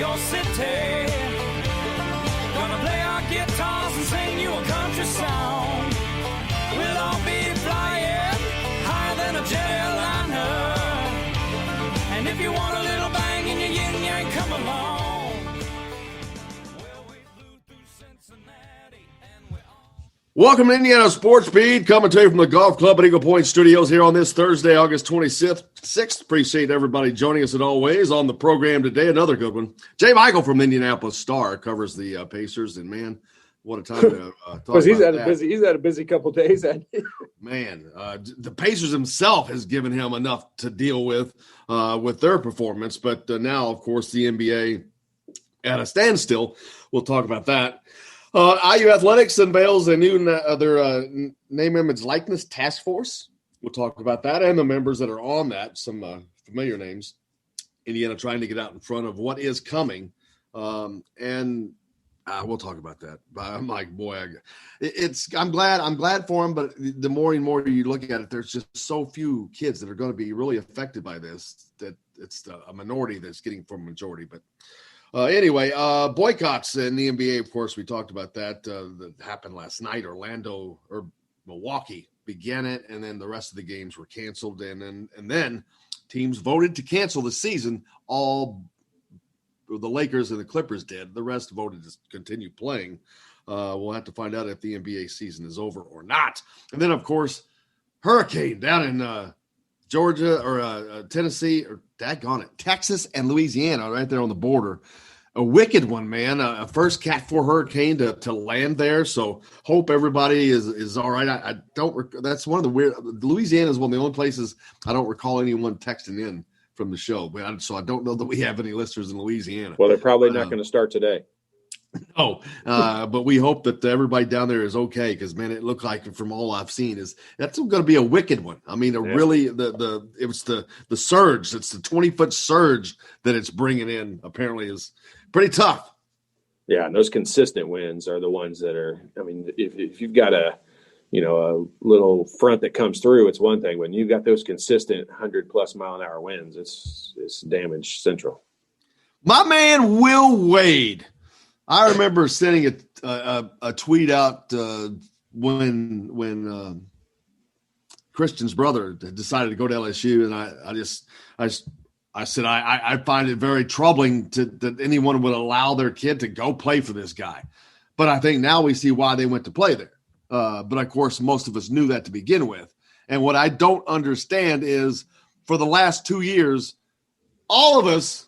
your city. Gonna play our guitars and sing you a country song. We'll all be flying higher than a jet airliner. And if you want a little bang in your yin yang, come along. Well, we flew through Cincinnati and we all... Welcome to Indiana Sports Beat, coming to you from the Golf Club at Eagle Point Studios here on this Thursday, August 26th. Appreciate everybody joining us as always on the program today. Another good one. Jay Michael from the Indianapolis Star covers the Pacers, and man, what a time to talk about he's had that. He's had a busy couple of days. Man, the Pacers himself has given him enough to deal with their performance, but now, of course, the NBA at a standstill. We'll talk about that. IU Athletics unveils a new their name, image, likeness task force. We'll talk about that and the members that are on that, some familiar names. Indiana trying to get out in front of what is coming, and we'll talk about that. I'm like, boy, I'm glad for him, but the more and more you look at it, there's just so few kids that are going to be really affected by this that it's a minority that's getting from a majority, but. Anyway, boycotts in the NBA, of course, we talked about that. That happened last night. Orlando or Milwaukee began it, and then the rest of the games were canceled. And then teams voted to cancel the season. All the Lakers and the Clippers did. The rest voted to continue playing. We'll have to find out if the NBA season is over or not. And then, of course, hurricane down in Georgia or Tennessee or daggone it, Texas and Louisiana right there on the border. A wicked one, man. A first Cat 4 hurricane to land there. So hope everybody is all right. I don't. That's one of the weird. Louisiana is one of the only places I don't recall anyone texting in from the show. So I don't know that we have any listeners in Louisiana. Well, they're probably not going to start today. No, but we hope that everybody down there is okay because, man, it looked like from all I've seen that's going to be a wicked one. I mean, really it was the surge. It's the 20-foot surge that it's bringing in. Apparently, is pretty tough. Yeah, and those consistent winds are the ones that are. I mean, if you've got a little front that comes through, it's one thing. When you've got those consistent 100+ mile an hour winds, it's damage central. My man Will Wade. I remember sending a tweet out when Christian's brother decided to go to LSU, and I said I find it very troubling that anyone would allow their kid to go play for this guy. But I think now we see why they went to play there. But of course, most of us knew that to begin with. And what I don't understand is for the last 2 years, all of us.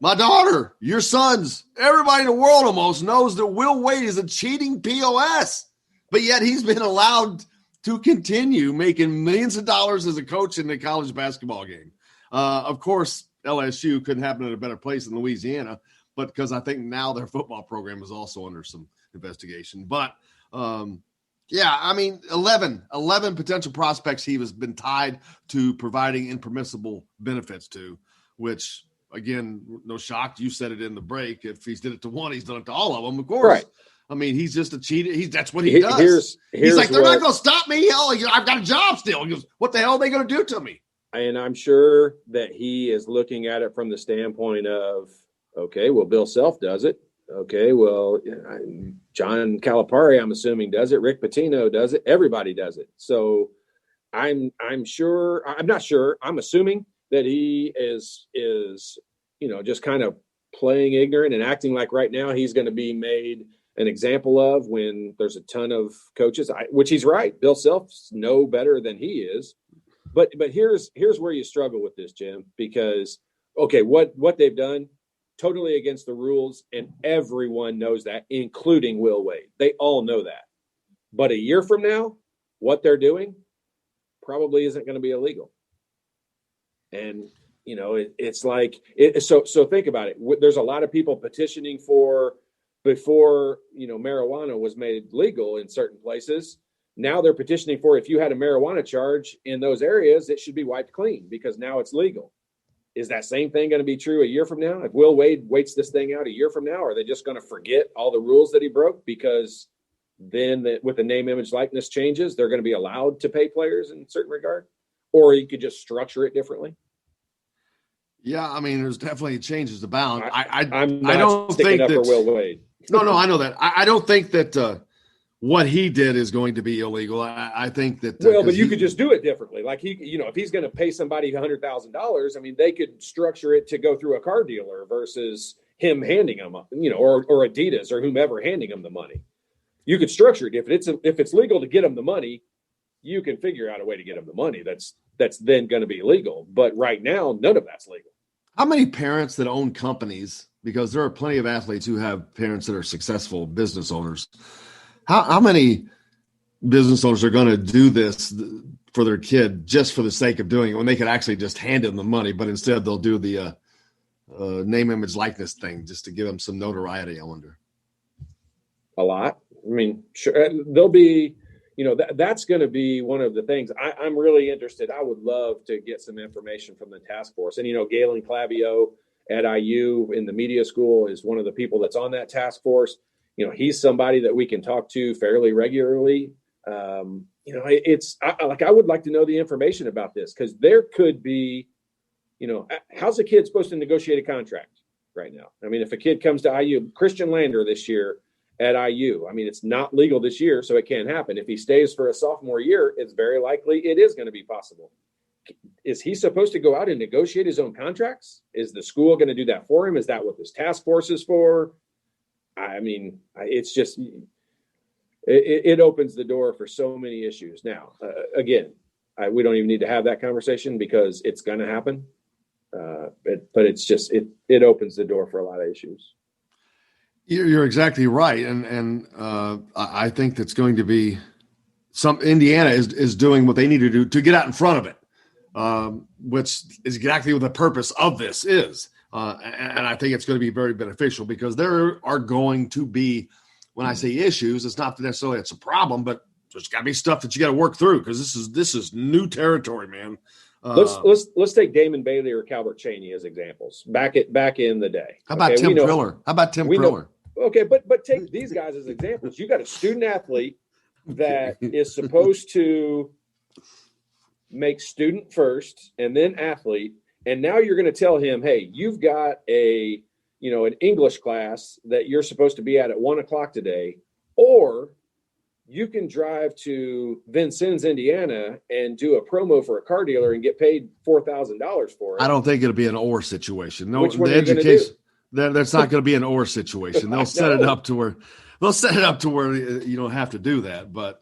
My daughter, your sons, everybody in the world almost knows that Will Wade is a cheating POS, but yet he's been allowed to continue making millions of dollars as a coach in the college basketball game. Of course, LSU couldn't happen in a better place than Louisiana, but because I think now their football program is also under some investigation. But, yeah, I mean, 11 potential prospects he has been tied to providing impermissible benefits to, which – again, no shock. You said it in the break. If he's did it to one, he's done it to all of them, of course. Right. I mean, he's just a cheater. That's what he does. He's like, they're not going to stop me. Hell, I've got a job still. He goes, what the hell are they going to do to me? And I'm sure that he is looking at it from the standpoint of, okay, well, Bill Self does it. Okay, well, John Calipari, I'm assuming, does it. Rick Pitino does it. Everybody does it. So I'm not sure. I'm assuming that he is just kind of playing ignorant and acting like right now he's going to be made an example of when there's a ton of coaches, which he's right. Bill Self's no better than he is. But here's where you struggle with this, Jim, because, okay, what they've done, totally against the rules, and everyone knows that, including Will Wade. They all know that. But a year from now, what they're doing probably isn't going to be illegal. And, it's like so think about it. There's a lot of people petitioning for before, marijuana was made legal in certain places. Now they're petitioning for if you had a marijuana charge in those areas, it should be wiped clean because now it's legal. Is that same thing going to be true a year from now? If Will Wade waits this thing out a year from now, are they just going to forget all the rules that he broke because then with the name, image, likeness changes, they're going to be allowed to pay players in a certain regard? Or you could just structure it differently? Yeah, I mean, there's definitely changes abound. I'm I not don't sticking think up for that. Will Wade. No, I know that. I don't think that what he did is going to be illegal. I think that Well, but you could just do it differently. Like if he's going to pay somebody $100,000, I mean, they could structure it to go through a car dealer versus him handing them, or Adidas or whomever handing him the money. You could structure it if it's legal to get them the money. You can figure out a way to get them the money. That's then going to be legal. But right now, none of that's legal. How many parents that own companies? Because there are plenty of athletes who have parents that are successful business owners. How many business owners are going to do this for their kid just for the sake of doing it when they could actually just hand them the money, but instead they'll do the name, image, likeness thing just to give them some notoriety, I wonder. A lot. I mean, sure, there'll be, that's going to be one of the things I'm really interested. I would love to get some information from the task force. And, Galen Clavio at IU in the media school is one of the people that's on that task force. He's somebody that we can talk to fairly regularly. I would like to know the information about this because there could be, how's a kid supposed to negotiate a contract right now? I mean, if a kid comes to IU, Christian Lander this year at IU, I mean, it's not legal this year, so it can't happen. If he stays for a sophomore year, it's very likely it is going to be possible. Is he supposed to go out and negotiate his own contracts? Is the school going to do that for him? Is that what this task force is for? I mean, it's just, it opens the door for so many issues. Now, again, we don't even need to have that conversation because it's going to happen. But it's just, it opens the door for a lot of issues. You're exactly right. And I think that's going to be Indiana is doing what they need to do to get out in front of it, which is exactly what the purpose of this is. And I think it's going to be very beneficial because there are going to be, when I say issues, it's not necessarily it's a problem, but there's got to be stuff that you got to work through because this is new territory, man. Let's take Damon Bailey or Calbert Cheney as examples back in the day. How about Tim Priller? How about Tim Priller? Okay, but take these guys as examples. You got a student athlete that is supposed to make student first and then athlete. And now you're going to tell him, hey, you've got an English class that you're supposed to be at 1:00 today, or you can drive to Vincennes, Indiana, and do a promo for a car dealer and get paid $4,000 for it. I don't think it'll be an or situation. No, Which one the are you education that's not going to be an or situation. They'll set it up to where you don't have to do that. But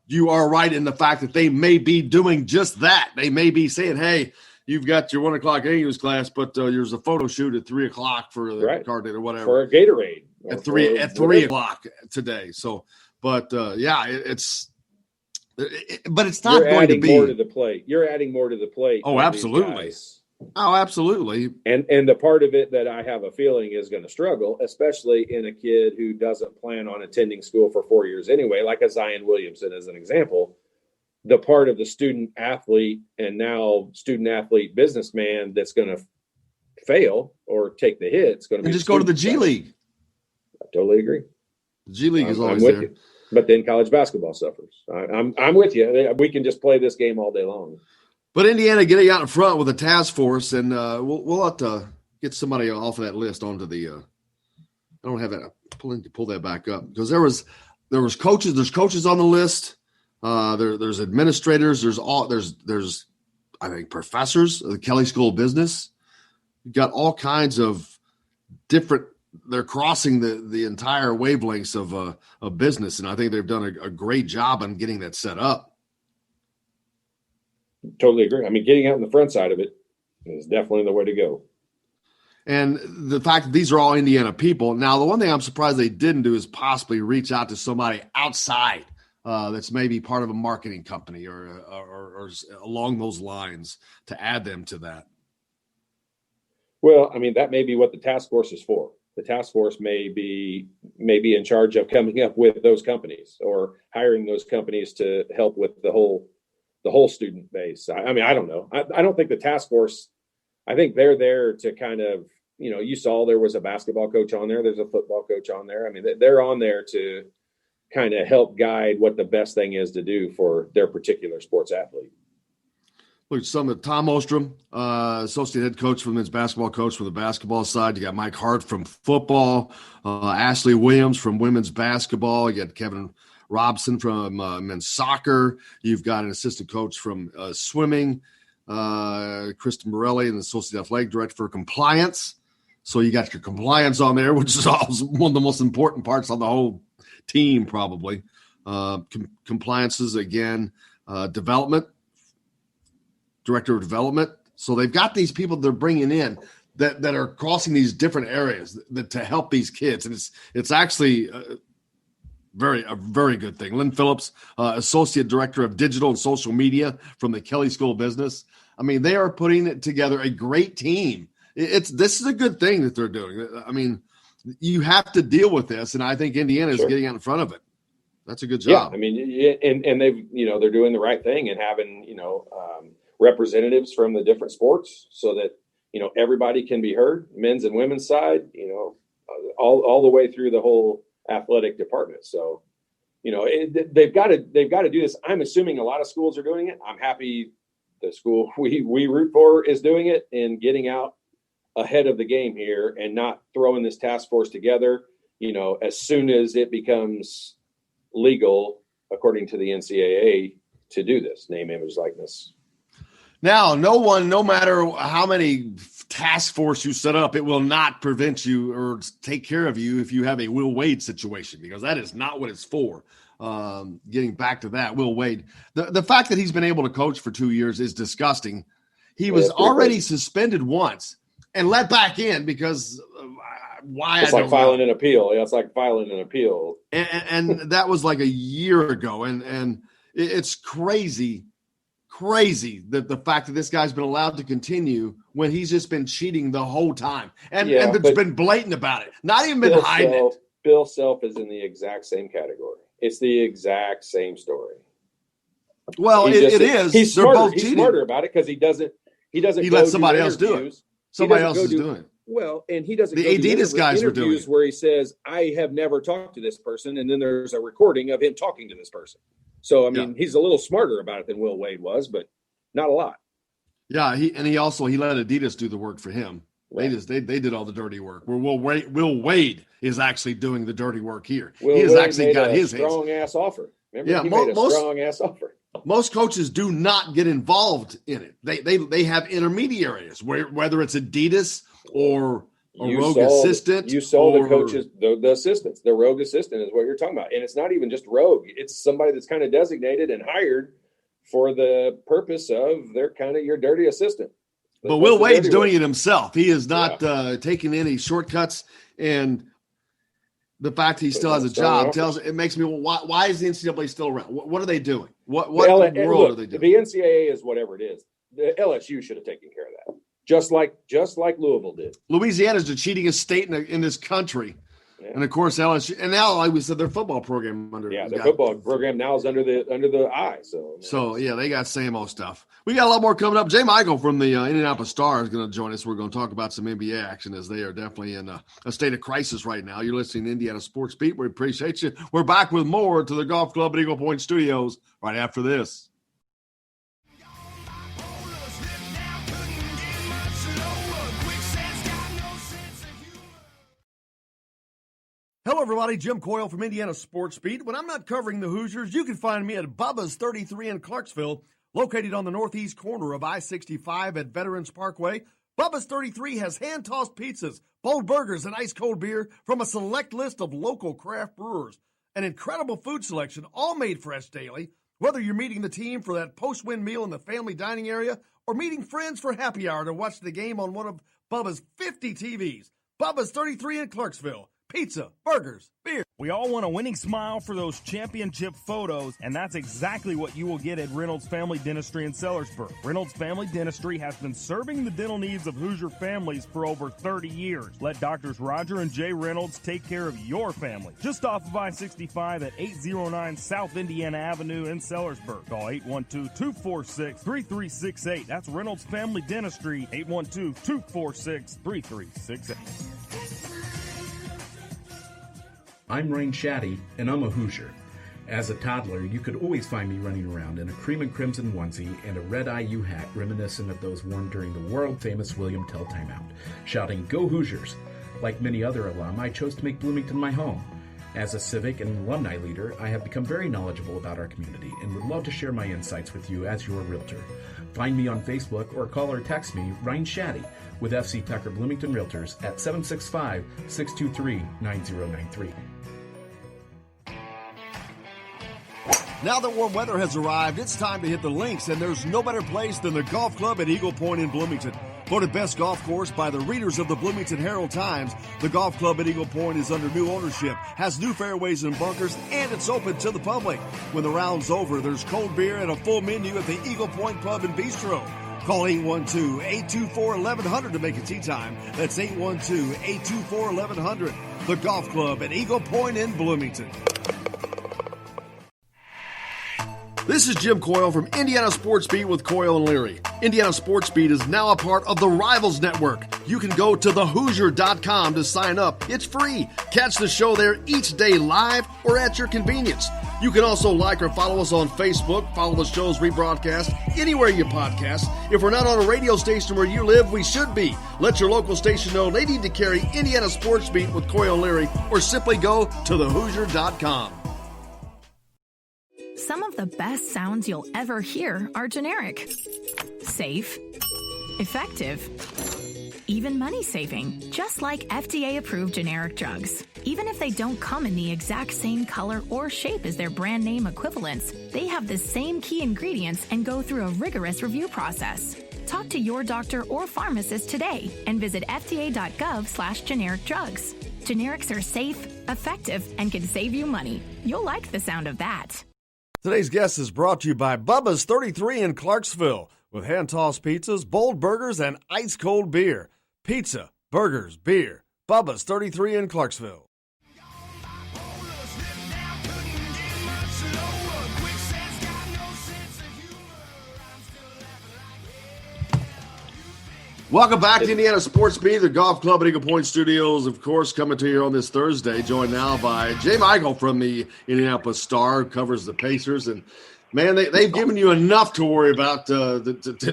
you are right in the fact that they may be doing just that. They may be saying, hey, you've got your 1:00 English class, but there's a photo shoot at 3:00 for the car date or whatever. For a Gatorade. At 3:00 today. So, but but it's not going to be more to the plate. You're adding more to the plate. Oh, absolutely. Oh, absolutely. And the part of it that I have a feeling is going to struggle, especially in a kid who doesn't plan on attending school for 4 years anyway, like a Zion Williamson as an example. The part of the student athlete and now student athlete businessman that's going to fail or take the hit, it's going to be just go to the G League. I totally agree. The G League is always there. You. But then college basketball suffers. I'm with you. We can just play this game all day long. But Indiana getting out in front with a task force, and we'll have to get somebody off of that list onto the. I don't have that. Pull that back up because there was coaches. There's coaches on the list. There's administrators. There's I think professors of the Kelley School of Business. You've got all kinds of different. They're crossing the entire wavelengths of business, and I think they've done a great job on getting that set up. Totally agree. I mean, getting out in the front side of it is definitely the way to go. And the fact that these are all Indiana people. Now, the one thing I'm surprised they didn't do is possibly reach out to somebody outside that's maybe part of a marketing company or along those lines to add them to that. Well, I mean, that may be what the task force is for. The task force may be in charge of coming up with those companies or hiring those companies to help with the whole student base. I mean, I don't know. I don't think the task force, I think they're there to kind of, you saw there was a basketball coach on there. There's a football coach on there. I mean, they're on there to kind of help guide what the best thing is to do for their particular sports athlete. Look, some of Tom Ostrom, associate head coach for the men's basketball coach from the basketball side. You got Mike Hart from football, Ashley Williams from women's basketball. You got Kevin Robson from men's soccer. You've got an assistant coach from swimming, Kristen Morelli, and the associate athletic director for compliance. So you got your compliance on there, which is also one of the most important parts on the whole team, probably. Compliances, again, development, director of development. So they've got these people they're bringing in that are crossing these different areas to help these kids. And it's actually a very good thing. Lynn Phillips, associate director of digital and social media from the Kelly School of Business. I mean, they are putting together a great team. This is a good thing that they're doing. I mean, you have to deal with this, and I think Indiana is getting out in front of it. That's a good job. Yeah, I mean, and they've they're doing the right thing and having representatives from the different sports so that everybody can be heard, men's and women's side, all the way through the whole athletic department. So, they've got to do this. I'm assuming a lot of schools are doing it. I'm happy the school we root for is doing it and getting out ahead of the game here and not throwing this task force together, as soon as it becomes legal, according to the NCAA, to do this name, image, likeness. Now, no matter how many task force you set up, it will not prevent you or take care of you if you have a Will Wade situation, because that is not what it's for. Getting back to that, Will Wade, the fact that he's been able to coach for 2 years is disgusting. He was already suspended once and let back in because why? It's like filing an appeal. Yeah, it's like filing an appeal. And that was like a year ago. And it's crazy that the fact that this guy's been allowed to continue when he's just been cheating the whole time. And it's been blatant about it. Not even been hiding it. Bill Self is in the exact same category. It's the exact same story. Well, it is. He's smarter about it because he doesn't. He let somebody else do it. Somebody else is doing it. Well, and he doesn't. The Adidas guys were doing it, where he says, "I have never talked to this person," and then there's a recording of him talking to this person. So I mean, he's a little smarter about it than Will Wade was, but not a lot. Yeah, he let Adidas do the work for him. They did all the dirty work. Where Will Wade is actually doing the dirty work here. He has actually got his strong ass offer. Remember, he made a strong ass offer. Most coaches do not get involved in it. They have intermediaries, whether it's Adidas or a rogue assistant. You saw the coaches, the assistants. The rogue assistant is what you're talking about. And it's not even just rogue. It's somebody that's kind of designated and hired for the purpose of they're kind of your dirty assistant. But Will Wade's doing it himself. He is not taking any shortcuts. And the fact that he still has a job makes me, why is the NCAA still around? What are they doing? What world are they doing? The NCAA is whatever it is. The LSU should have taken care of that. Just like Louisville did. Louisiana's the cheatingest state in this country. Yeah. And of course LSU, and now like we said, their football program their football program now is under the eye. So they got same old stuff. We got a lot more coming up. Jay Michael from the Indianapolis Star is going to join us. We're going to talk about some NBA action as they are definitely in a state of crisis right now. You're listening to Indiana Sports Beat. We appreciate you. We're back with more to the Golf Club at Eagle Point Studios right after this. Hello, everybody. Jim Coyle from Indiana Sports Beat. When I'm not covering the Hoosiers, you can find me at Bubba's 33 in Clarksville, located on the northeast corner of I-65 at Veterans Parkway. Bubba's 33 has hand-tossed pizzas, bold burgers, and ice-cold beer from a select list of local craft brewers. An incredible food selection, all made fresh daily. Whether you're meeting the team for that post-win meal in the family dining area or meeting friends for happy hour to watch the game on one of Bubba's 50 TVs. Bubba's 33 in Clarksville. Pizza, burgers, beer. We all want a winning smile for those championship photos, and that's exactly what you will get at Reynolds Family Dentistry in Sellersburg. Reynolds Family Dentistry has been serving the dental needs of Hoosier families for over 30 years. Let Doctors Roger and Jay Reynolds take care of your family. Just off of I-65 at 809 South Indiana Avenue in Sellersburg. Call 812-246-3368. That's Reynolds Family Dentistry, 812-246-3368. I'm Rain Shaddy, and I'm a Hoosier. As a toddler, you could always find me running around in a cream and crimson onesie and a red IU hat reminiscent of those worn during the world-famous William Tell timeout, shouting, "Go Hoosiers!" Like many other alum, I chose to make Bloomington my home. As a civic and alumni leader, I have become very knowledgeable about our community and would love to share my insights with you as your realtor. Find me on Facebook or call or text me, Ryan Shaddy, with FC Tucker Bloomington Realtors at 765-623-9093. Now that warm weather has arrived, it's time to hit the links, and there's no better place than the golf club at Eagle Point in Bloomington. Voted best golf course by the readers of the Bloomington Herald-Times, the golf club at Eagle Point is under new ownership, has new fairways and bunkers, and it's open to the public. When the round's over, there's cold beer and a full menu at the Eagle Point Pub and Bistro. Call 812-824-1100 to make a tee time. That's 812-824-1100. The golf club at Eagle Point in Bloomington. This is Jim Coyle from Indiana Sports Beat with Coyle and Leary. Indiana Sports Beat is now a part of the Rivals Network. You can go to thehoosier.com to sign up. It's free. Catch the show there each day live or at your convenience. You can also like or follow us on Facebook, follow the show's rebroadcast anywhere you podcast. If we're not on a radio station where you live, we should be. Let your local station know they need to carry Indiana Sports Beat with Coyle and Leary, or simply go to thehoosier.com. Some of the best sounds you'll ever hear are generic, safe, effective, even money-saving, just like FDA-approved generic drugs. Even if they don't come in the exact same color or shape as their brand name equivalents, they have the same key ingredients and go through a rigorous review process. Talk to your doctor or pharmacist today and visit fda.gov/generic drugs. Generics are safe, effective, and can save you money. You'll like the sound of that. Today's guest is brought to you by Bubba's 33 in Clarksville, with hand-tossed pizzas, bold burgers, and ice-cold beer. Pizza, burgers, beer. Bubba's 33 in Clarksville. Welcome back to Indiana Sports Beat, the golf club at Eagle Point Studios, of course, coming to you on this Thursday, joined now by Jay Michael from the Indianapolis Star, who covers the Pacers. And, man, they've given you enough to worry about to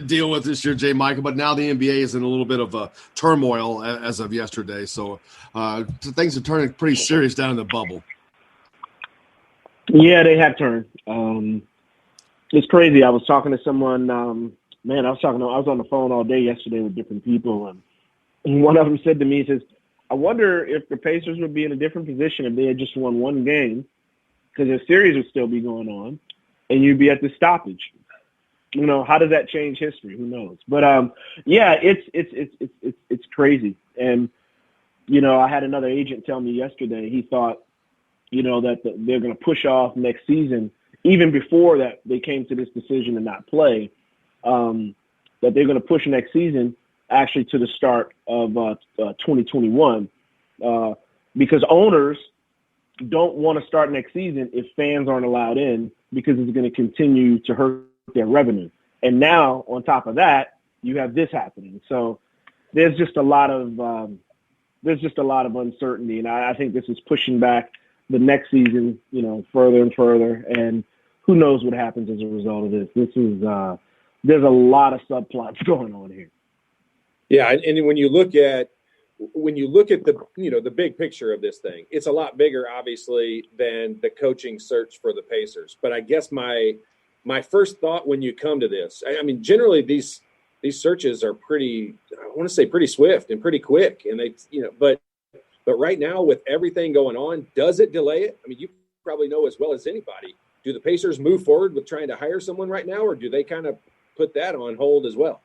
deal with this year, Jay Michael, but now the NBA is in a little bit of a turmoil as of yesterday. So things are turning pretty serious down in the bubble. Yeah, they have turned. It's crazy. I was talking to someone I was on the phone all day yesterday with different people, and one of them said to me, he says, I wonder if the Pacers would be in a different position if they had just won one game, because their series would still be going on, and you'd be at the stoppage. You know, how does that change history? Who knows? But yeah, it's crazy. And you know, I had another agent tell me yesterday he thought, you know, that they're going to push off next season, even before that they came to this decision to not play. That they're going to push next season actually to the start of 2021 because owners don't want to start next season if fans aren't allowed in, because it's going to continue to hurt their revenue. And now on top of that, you have this happening. So there's just a lot of uncertainty, and I think this is pushing back the next season, you know, further and further. And who knows what happens as a result of this? This is there's a lot of subplots going on here. Yeah, and when you look at the, you know, the big picture of this thing, it's a lot bigger, obviously, than the coaching search for the Pacers. But I guess my first thought when you come to this, I mean, generally these searches are pretty swift and pretty quick, and they, you know, but right now with everything going on, does it delay it? I mean, you probably know as well as anybody. Do the Pacers move forward with trying to hire someone right now, or do they kind of put that on hold as well?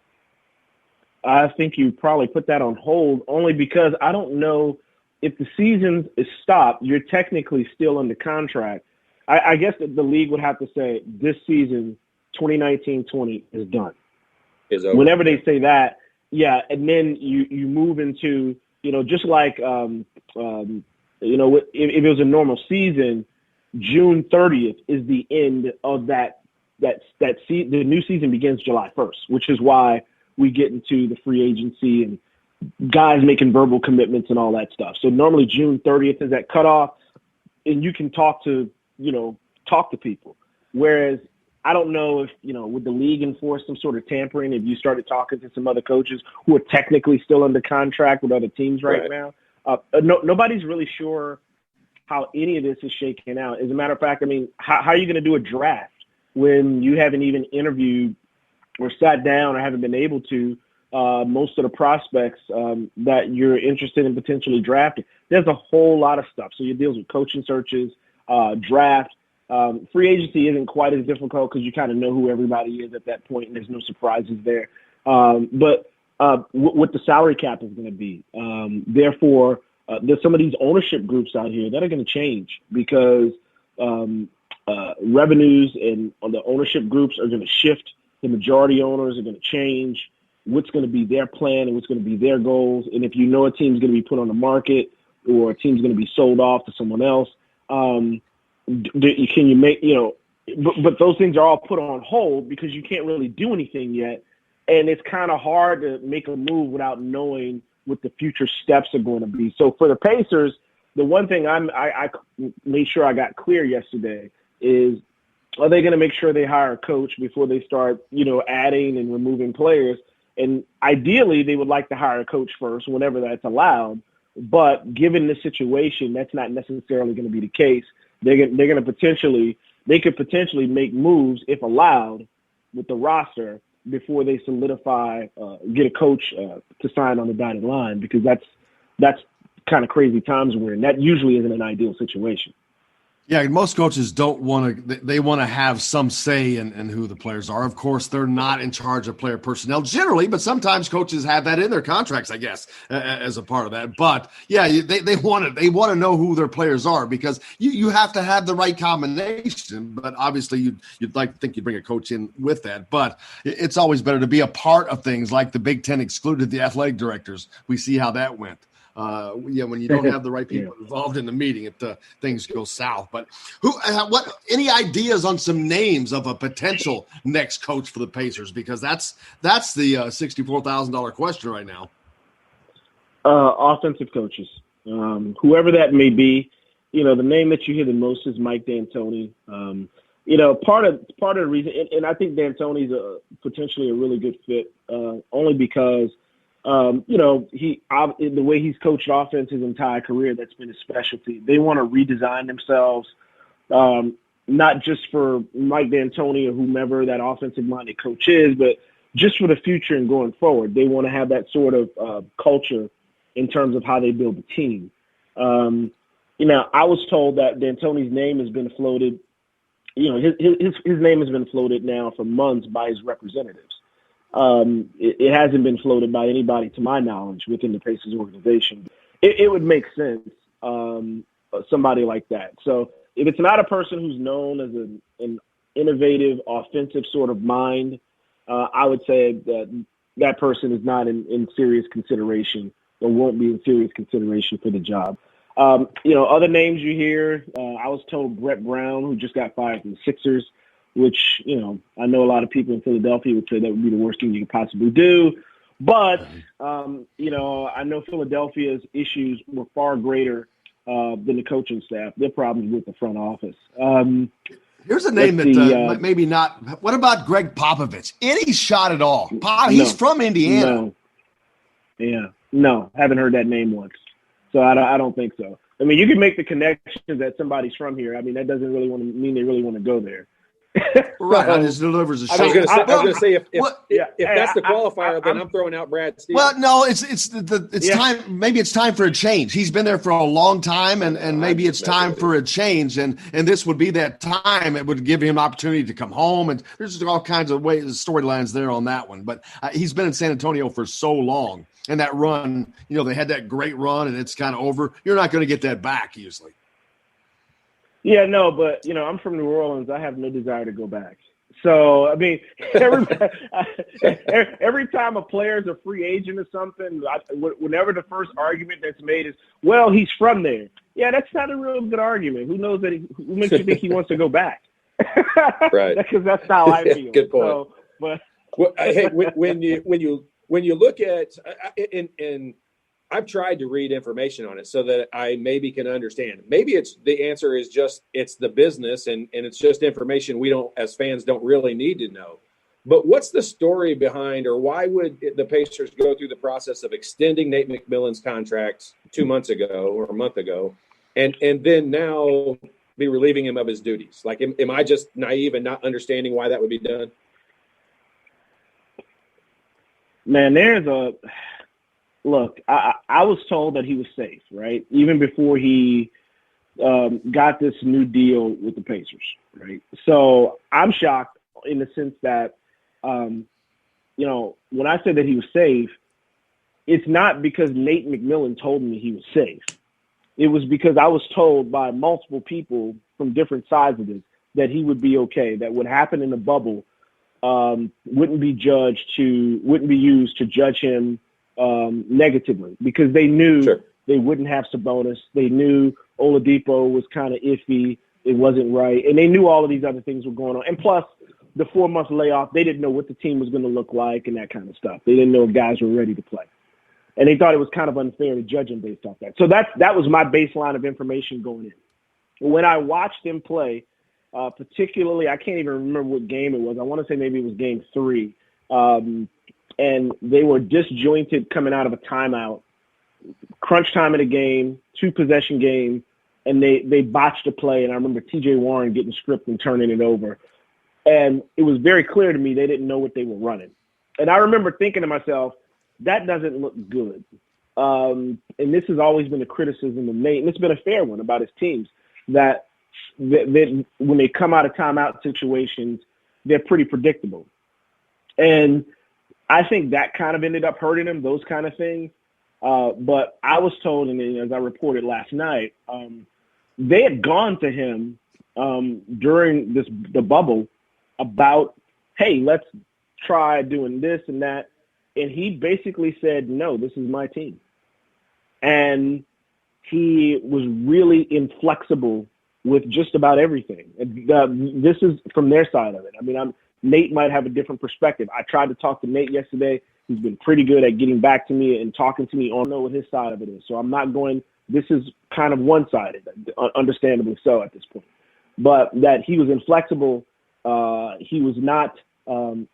I think you probably put that on hold, only because I don't know if the season is stopped, you're technically still under contract. I guess that the league would have to say this season, 2019-20 is done. Is over. Whenever they say that, yeah, and then you move into, you know, just like, you know, if it was a normal season, June 30th is the end of that the new season begins July 1st, which is why we get into the free agency and guys making verbal commitments and all that stuff. So normally June 30th is that cutoff, and you can talk to, you know, talk to people. Whereas I don't know if, would the league enforce some sort of tampering if you started talking to some other coaches who are technically still under contract with other teams right now. Nobody's really sure how any of this is shaking out. As a matter of fact, I mean, how are you going to do a draft when you haven't even interviewed or sat down or haven't been able to most of the prospects that you're interested in potentially drafting? There's a whole lot of stuff. So you deal with coaching searches, draft. Free agency isn't quite as difficult because you kind of know who everybody is at that point, and there's no surprises there. But what the salary cap is going to be. Therefore, there's some of these ownership groups out here that are going to change because revenues and the ownership groups are going to shift. The majority owners are going to change what's going to be their plan and what's going to be their goals. And if you know a team's going to be put on the market or a team's going to be sold off to someone else, can you make, but those things are all put on hold because you can't really do anything yet. And it's kind of hard to make a move without knowing what the future steps are going to be. So for the Pacers, the one thing I made sure I got clear yesterday is, are they going to make sure they hire a coach before they start, adding and removing players? And ideally, they would like to hire a coach first whenever that's allowed. But given the situation, that's not necessarily going to be the case. They could potentially make moves if allowed with the roster before they solidify, get a coach to sign on the dotted line, because that's kind of crazy times we're in. That usually isn't an ideal situation. Yeah, most coaches don't want to – they want to have some say in who the players are. Of course, they're not in charge of player personnel generally, but sometimes coaches have that in their contracts, I guess, as a part of that. But, yeah, they want to know who their players are because you have to have the right combination. But obviously you'd like to think you'd bring a coach in with that. But it's always better to be a part of things like the Big Ten excluded the athletic directors. We see how that went. When you don't have the right people involved in the meeting, things go south. But any ideas on some names of a potential next coach for the Pacers? Because that's the $64,000 question right now. Offensive coaches, whoever that may be. The name that you hear the most is Mike D'Antoni. Part of the reason, and I think D'Antoni's potentially a really good fit, only because. The way he's coached offense his entire career, that's been his specialty. They want to redesign themselves, not just for Mike D'Antoni or whomever that offensive-minded coach is, but just for the future and going forward. They want to have that sort of culture in terms of how they build the team. I was told that D'Antoni's name has been floated. His name has been floated now for months by his representatives. It hasn't been floated by anybody, to my knowledge, within the Pacers organization. It would make sense, somebody like that. So if it's not a person who's known as an innovative, offensive sort of mind, I would say that person is not in serious consideration or won't be in serious consideration for the job. Other names you hear, I was told Brett Brown, who just got fired from the Sixers, which, I know a lot of people in Philadelphia would say that would be the worst thing you could possibly do. But, I know Philadelphia's issues were far greater than the coaching staff. Their problems with the front office. Here's a name that maybe not. What about Greg Popovich? Any shot at all? He's from Indiana. No, haven't heard that name once. So I don't think so. I mean, you can make the connection that somebody's from here. I mean, that doesn't really mean they really want to go there. Right, I just delivers a shot. I was going to say if that's the qualifier, then I'm throwing out Brad Stevens. Well, no, it's time. Maybe it's time for a change. He's been there for a long time, and maybe it's time for a change. And this would be that time. It would give him an opportunity to come home. And there's all kinds of storylines there on that one. But he's been in San Antonio for so long, and that run, they had that great run, and it's kind of over. You're not going to get that back usually. Yeah, no, but, I'm from New Orleans. I have no desire to go back. So, I mean, every time a player's a free agent or something, whenever the first argument that's made is, well, he's from there. Yeah, that's not a real good argument. Who knows who makes you think he wants to go back? Right. Because that's how I feel. Good point. So, but hey, when you look at and I've tried to read information on it so that I maybe can understand. Maybe it's the answer is just it's the business and it's just information we don't, as fans, don't really need to know. But what's the story behind, or why would the Pacers go through the process of extending Nate McMillan's contract 2 months ago or a month ago, and then now be relieving him of his duties? Like, am I just naive and not understanding why that would be done? Man, look, I was told that he was safe, right? Even before he got this new deal with the Pacers, right? So I'm shocked in the sense that, when I said that he was safe, it's not because Nate McMillan told me he was safe. It was because I was told by multiple people from different sides of this that he would be okay, that what happened in the bubble wouldn't be used to judge him negatively, because they knew they wouldn't have Sabonis. They knew Oladipo was kind of iffy. It wasn't right. And they knew all of these other things were going on. And plus, the 4-month layoff, they didn't know what the team was going to look like and that kind of stuff. They didn't know if guys were ready to play. And they thought it was kind of unfair to judge him based off that. So that was my baseline of information going in. When I watched him play, particularly, I can't even remember what game it was. I want to say maybe it was game 3. And they were disjointed coming out of a timeout, crunch time in a game, 2-possession game, and they botched a play. And I remember TJ Warren getting stripped and turning it over. And it was very clear to me they didn't know what they were running. And I remember thinking to myself, that doesn't look good. And this has always been a criticism of Nate, and it's been a fair one about his teams, that when they come out of timeout situations, they're pretty predictable. And I think that kind of ended up hurting him, those kind of things. But I was told, and as I reported last night, they had gone to him during the bubble about, hey, let's try doing this and that. And he basically said, no, this is my team. And he was really inflexible with just about everything. This is from their side of it. I mean, Nate might have a different perspective. I tried to talk to Nate yesterday. He's been pretty good at getting back to me and talking to me on what his side of it is. So I'm not going, this is kind of one-sided, understandably so at this point. But that he was inflexible, he was not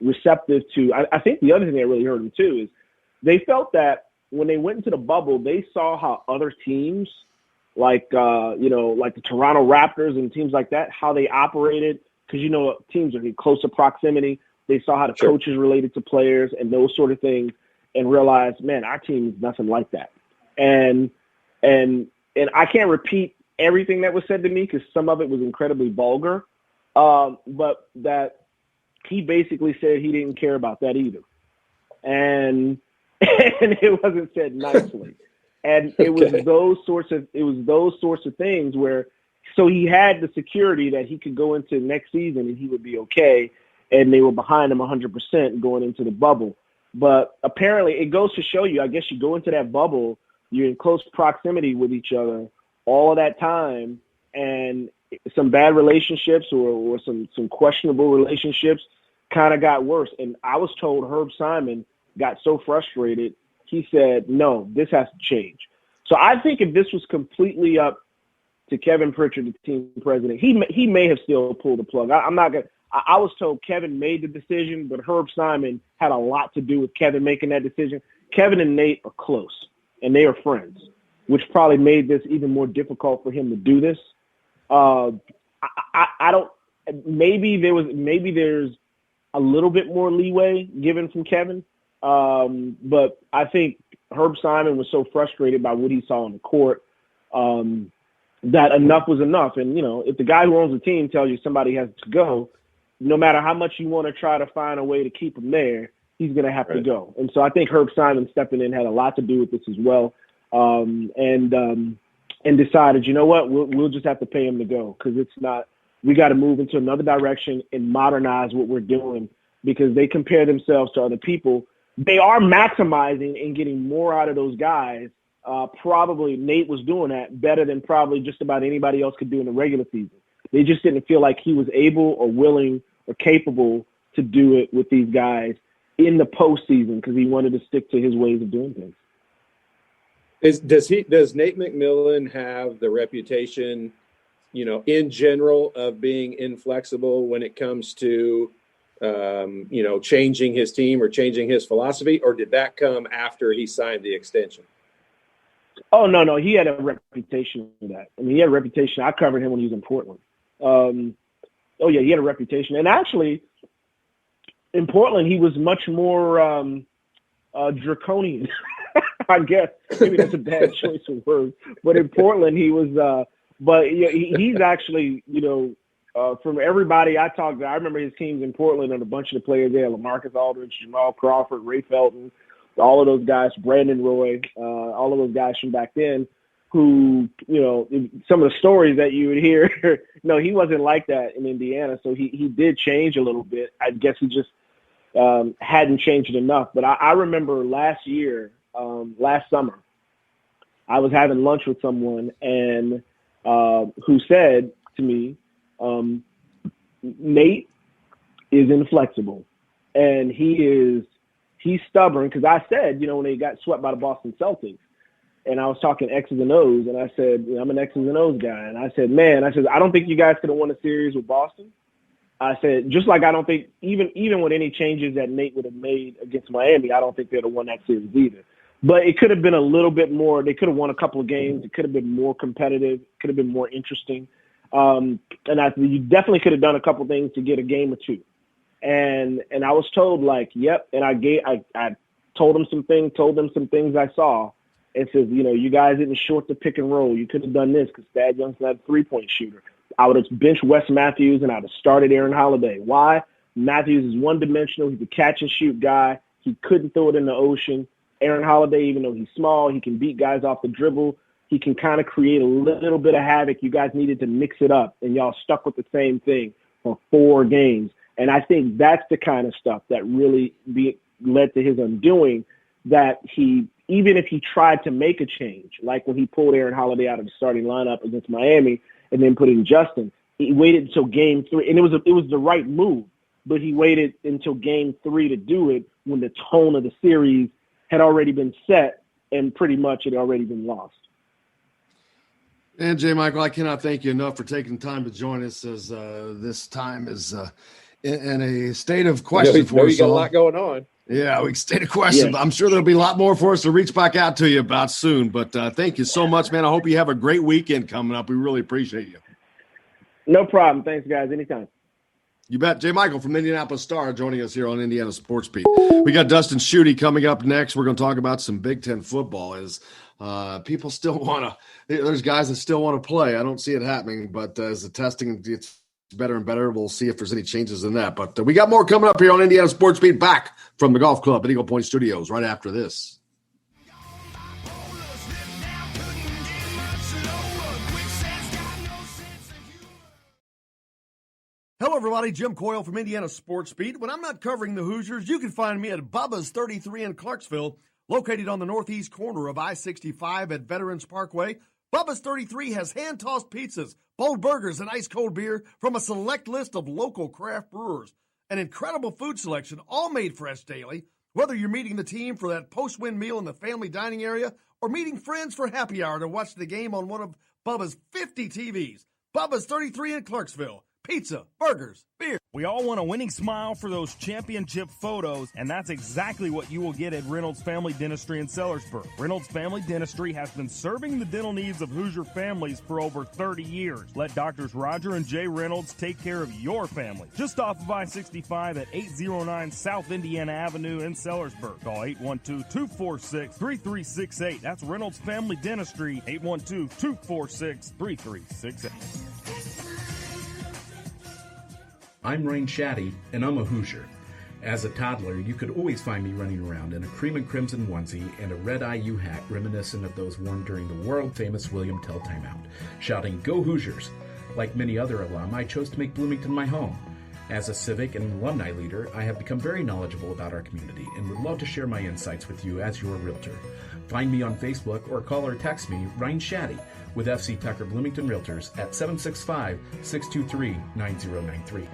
receptive to. I think the other thing that really hurt him too is they felt that when they went into the bubble, they saw how other teams, like the Toronto Raptors and teams like that, how they operated, because teams are in closer proximity. They saw how the coaches related to players and those sort of things, and realized, man, our team is nothing like that. And I can't repeat everything that was said to me because some of it was incredibly vulgar, but that he basically said he didn't care about that either. And it wasn't said nicely. And it was those sorts of things where, so he had the security that he could go into next season and he would be okay. And they were behind him 100% going into the bubble. But apparently it goes to show you, I guess you go into that bubble, you're in close proximity with each other all of that time, and some bad relationships or some questionable relationships kind of got worse. And I was told Herb Simon got so frustrated, he said, no, this has to change. So I think if this was completely up to Kevin Pritchard, the team president, he may have still pulled the plug. I was told Kevin made the decision, but Herb Simon had a lot to do with Kevin making that decision. Kevin and Nate are close, and they are friends, which probably made this even more difficult for him to do this. I don't. Maybe there's a little bit more leeway given from Kevin, but I think Herb Simon was so frustrated by what he saw on the court that enough was enough. And if the guy who owns the team tells you somebody has to go, no matter how much you want to try to find a way to keep him there, he's going to have to go. And so I think Herb Simon stepping in had a lot to do with this as well, and decided, you know what, we'll just have to pay him to go because it's not. We got to move into another direction and modernize what we're doing because they compare themselves to other people. They are maximizing and getting more out of those guys. Probably Nate was doing that better than probably just about anybody else could do in the regular season. They just didn't feel like he was able or willing or capable to do it with these guys in the postseason because he wanted to stick to his ways of doing things. Does Nate McMillan have the reputation, in general, of being inflexible when it comes to, changing his team or changing his philosophy, or did that come after he signed the extension? Oh, no. He had a reputation for that. I mean, he had a reputation. I covered him when he was in Portland. He had a reputation. And actually, in Portland, he was much more draconian. I guess maybe that's a bad choice of words. But in Portland, he was he's actually, from everybody I talked to, I remember his teams in Portland and a bunch of the players there, LaMarcus Aldridge, Jamal Crawford, Ray Felton, all of those guys, Brandon Roy, all of those guys from back then who, some of the stories that you would hear, no, he wasn't like that in Indiana. So he did change a little bit. I guess he just hadn't changed enough. But I remember last summer, I was having lunch with someone and who said to me, Nate is inflexible and he's stubborn. Because I said, when they got swept by the Boston Celtics, and I was talking X's and O's, and I said, I'm an X's and O's guy. And I said, I don't think you guys could have won a series with Boston. I said, just like I don't think even with any changes that Nate would have made against Miami, I don't think they'd have won that series either. But it could have been a little bit more. They could have won a couple of games. It could have been more competitive. It could have been more interesting. And you definitely could have done a couple of things to get a game or two. And I was told yep. And I told them some things I saw. And says, you guys didn't short the pick and roll. You could have done this because Thad Young's not a three-point shooter. I would have benched Wes Matthews and I would have started Aaron Holiday. Why? Matthews is one-dimensional. He's a catch-and-shoot guy. He couldn't throw it in the ocean. Aaron Holiday, even though he's small, he can beat guys off the dribble. He can kind of create a little bit of havoc. You guys needed to mix it up, and y'all stuck with the same thing for 4 games. And I think that's the kind of stuff that really led to his undoing, that even if he tried to make a change, like when he pulled Aaron Holiday out of the starting lineup against Miami and then put in Justin, he waited until game 3. And it was the right move, but he waited until game 3 to do it when the tone of the series had already been set and pretty much it had already been lost. And J. Michael, I cannot thank you enough for taking time to join us, as this time is in a state of question for us. You got a lot going on. Yeah, we state a question. Yeah. I'm sure there'll be a lot more for us to reach back out to you about soon. But thank you so much, man. I hope you have a great weekend coming up. We really appreciate you. No problem. Thanks, guys. Anytime. You bet. J. Michael from Indianapolis Star joining us here on Indiana Sports Beat. We got Dustin Schutte coming up next. We're going to talk about some Big Ten football. As people still want to – there's guys that still want to play. I don't see it happening, but as the testing gets better and better, we'll see if there's any changes in that. But we got more coming up here on Indiana Sports Beat, back from the golf club at Eagle Point Studios right after this. Hello, everybody. Jim Coyle from Indiana Sports Beat. When I'm not covering the Hoosiers, you can find me at Bubba's 33 in Clarksville, located on the northeast corner of I-65 at Veterans Parkway. Bubba's 33 has hand-tossed pizzas, bold burgers, and ice-cold beer from a select list of local craft brewers. An incredible food selection, all made fresh daily. Whether you're meeting the team for that post-win meal in the family dining area or meeting friends for happy hour to watch the game on one of Bubba's 50 TVs. Bubba's 33 in Clarksville. Pizza, burgers, beer. We all want a winning smile for those championship photos, and that's exactly what you will get at Reynolds Family Dentistry in Sellersburg. Reynolds Family Dentistry has been serving the dental needs of Hoosier families for over 30 years. Let Doctors Roger and Jay Reynolds take care of your family. Just off of I-65 at 809 South Indiana Avenue in Sellersburg. Call 812-246-3368. That's Reynolds Family Dentistry, 812-246-3368. I'm Ryan Shaddy, and I'm a Hoosier. As a toddler, you could always find me running around in a cream and crimson onesie and a red IU hat reminiscent of those worn during the world-famous William Tell timeout, shouting, "Go Hoosiers!" Like many other alum, I chose to make Bloomington my home. As a civic and alumni leader, I have become very knowledgeable about our community and would love to share my insights with you as your realtor. Find me on Facebook or call or text me, Ryan Shaddy, with FC Tucker Bloomington Realtors at 765-623-9093.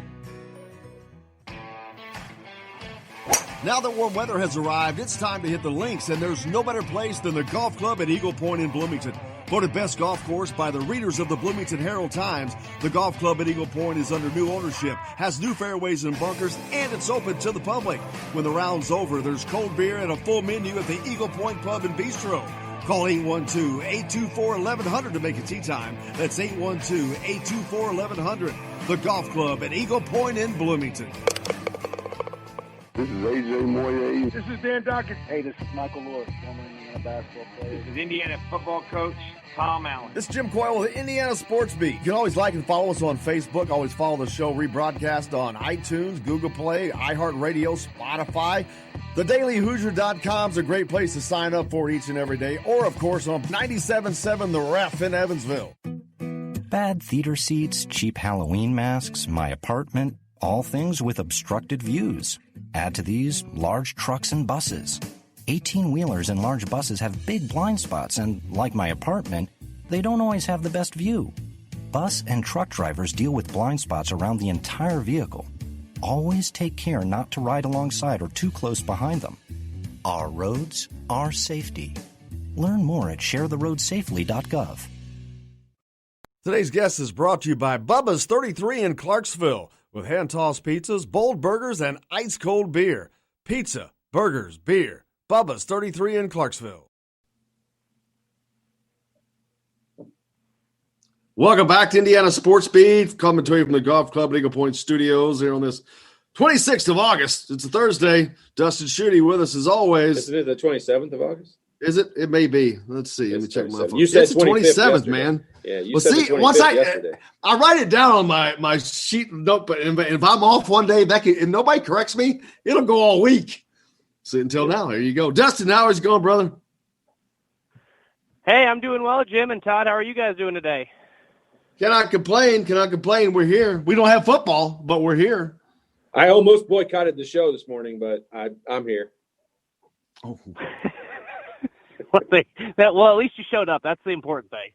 Now that warm weather has arrived, it's time to hit the links, and there's no better place than the golf club at Eagle Point in Bloomington. Voted best golf course by the readers of the Bloomington Herald-Times, the golf club at Eagle Point is under new ownership, has new fairways and bunkers, and it's open to the public. When the round's over, there's cold beer and a full menu at the Eagle Point Pub and Bistro. Call 812-824-1100 to make a tee time. That's 812-824-1100. The golf club at Eagle Point in Bloomington. This is AJ Moye. This is Dan Dawkins. Hey, this is Michael Lewis, former Indiana basketball player. This is Indiana football coach Tom Allen. This is Jim Coyle with the Indiana Sports Beat. You can always like and follow us on Facebook. Always follow the show rebroadcast on iTunes, Google Play, iHeartRadio, Spotify. TheDailyHoosier.com is a great place to sign up for each and every day. Or, of course, on 97.7 The Ref in Evansville. Bad theater seats, cheap Halloween masks, my apartment, all things with obstructed views. Add to these large trucks and buses. 18-wheelers and large buses have big blind spots, and like my apartment, they don't always have the best view. Bus and truck drivers deal with blind spots around the entire vehicle. Always take care not to ride alongside or too close behind them. Our roads, our safety. Learn more at sharetheroadsafely.gov. Today's guest is brought to you by Bubba's 33 in Clarksville, with hand-tossed pizzas, bold burgers, and ice-cold beer. Pizza, burgers, beer. Bubba's 33 in Clarksville. Welcome back to Indiana Sports Beat, coming to you from the Golf Club at Eagle Point Studios here on this 26th of August. It's a Thursday. Dustin Schutte with us as always. Isn't it the 27th of August? Is it? It may be. Let's see. Let me check my phone. You said it's the 27th, man. Yeah, you well, said see, the 25th once yesterday. I write it down on my sheet note, but if I'm off one day, and nobody corrects me, it'll go all week. So until now, there you go. Dustin, how is it going, brother? Hey, I'm doing well, Jim and Todd. How are you guys doing today? Cannot complain. We're here. We don't have football, but we're here. I almost boycotted the show this morning, but I'm here. Oh. Well, at least you showed up. That's the important thing.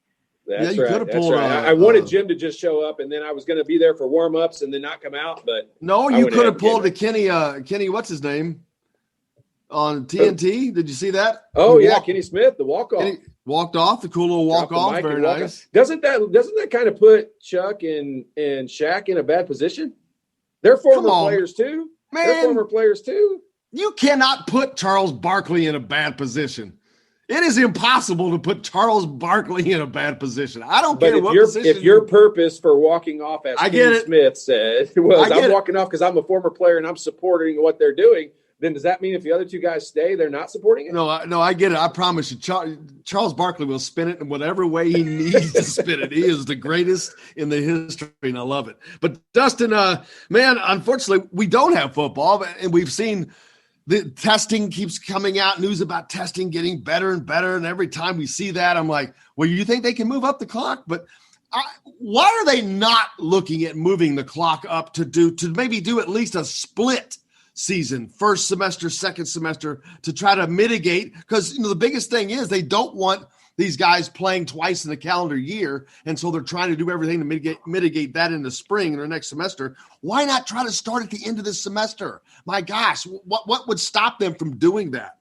That's right. That's right. I wanted Jim to just show up, and then I was going to be there for warm-ups and then not come out. But no, you could have pulled the Kenny, what's his name, on TNT. Did you see that? Oh, Kenny Smith, the walk-off. Kenny walked off, the cool little walk-off. Very nice. Doesn't that kind of put Chuck and Shaq in a bad position? They're former players too. Man, they're former players too. You cannot put Charles Barkley in a bad position. It is impossible to put Charles Barkley in a bad position. I don't care what position. If your purpose for walking off, as Kenny Smith said, was I'm walking off because I'm a former player and I'm supporting what they're doing, then does that mean if the other two guys stay, they're not supporting it? No, I get it. I promise you, Charles Barkley will spin it in whatever way he needs to spin it. He is the greatest in the history, and I love it. But Dustin, man, unfortunately, we don't have football, and we've seen – the testing keeps coming out, news about testing getting better and better. And every time we see that, I'm like, well, you think they can move up the clock? But why are they not looking at moving the clock up to maybe do at least a split season, first semester, second semester, to try to mitigate? Because, the biggest thing is they don't want these guys playing twice in the calendar year, and so they're trying to do everything to mitigate that in the spring or next semester. Why not try to start at the end of this semester? My gosh, what would stop them from doing that?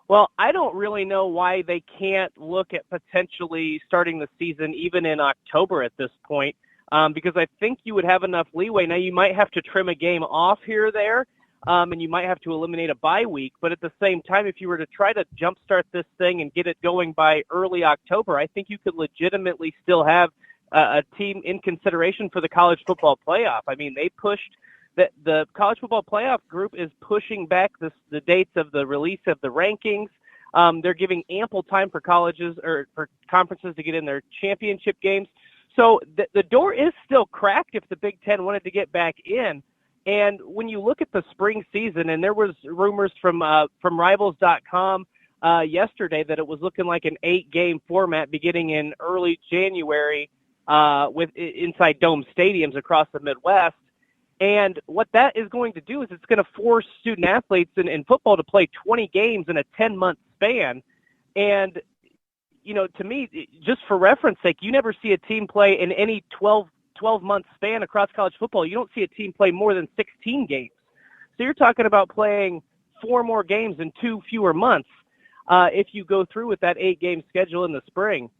Well, I don't really know why they can't look at potentially starting the season even in October at this point, because I think you would have enough leeway. Now, you might have to trim a game off here or there, and you might have to eliminate a bye week. But at the same time, if you were to try to jumpstart this thing and get it going by early October, I think you could legitimately still have a team in consideration for the college football playoff. I mean, they pushed the college football playoff group is pushing back the dates of the release of the rankings. They're giving ample time for colleges or for conferences to get in their championship games. So the door is still cracked if the Big Ten wanted to get back in. And when you look at the spring season, and there was rumors from Rivals.com yesterday that it was looking like an 8-game format beginning in early January with inside dome stadiums across the Midwest. And what that is going to do is it's going to force student athletes in football to play 20 games in a 10-month span. And, to me, just for reference sake, you never see a team play in any 12-month span across college football. You don't see a team play more than 16 games. So you're talking about playing 4 more games in 2 fewer months if you go through with that 8-game schedule in the spring.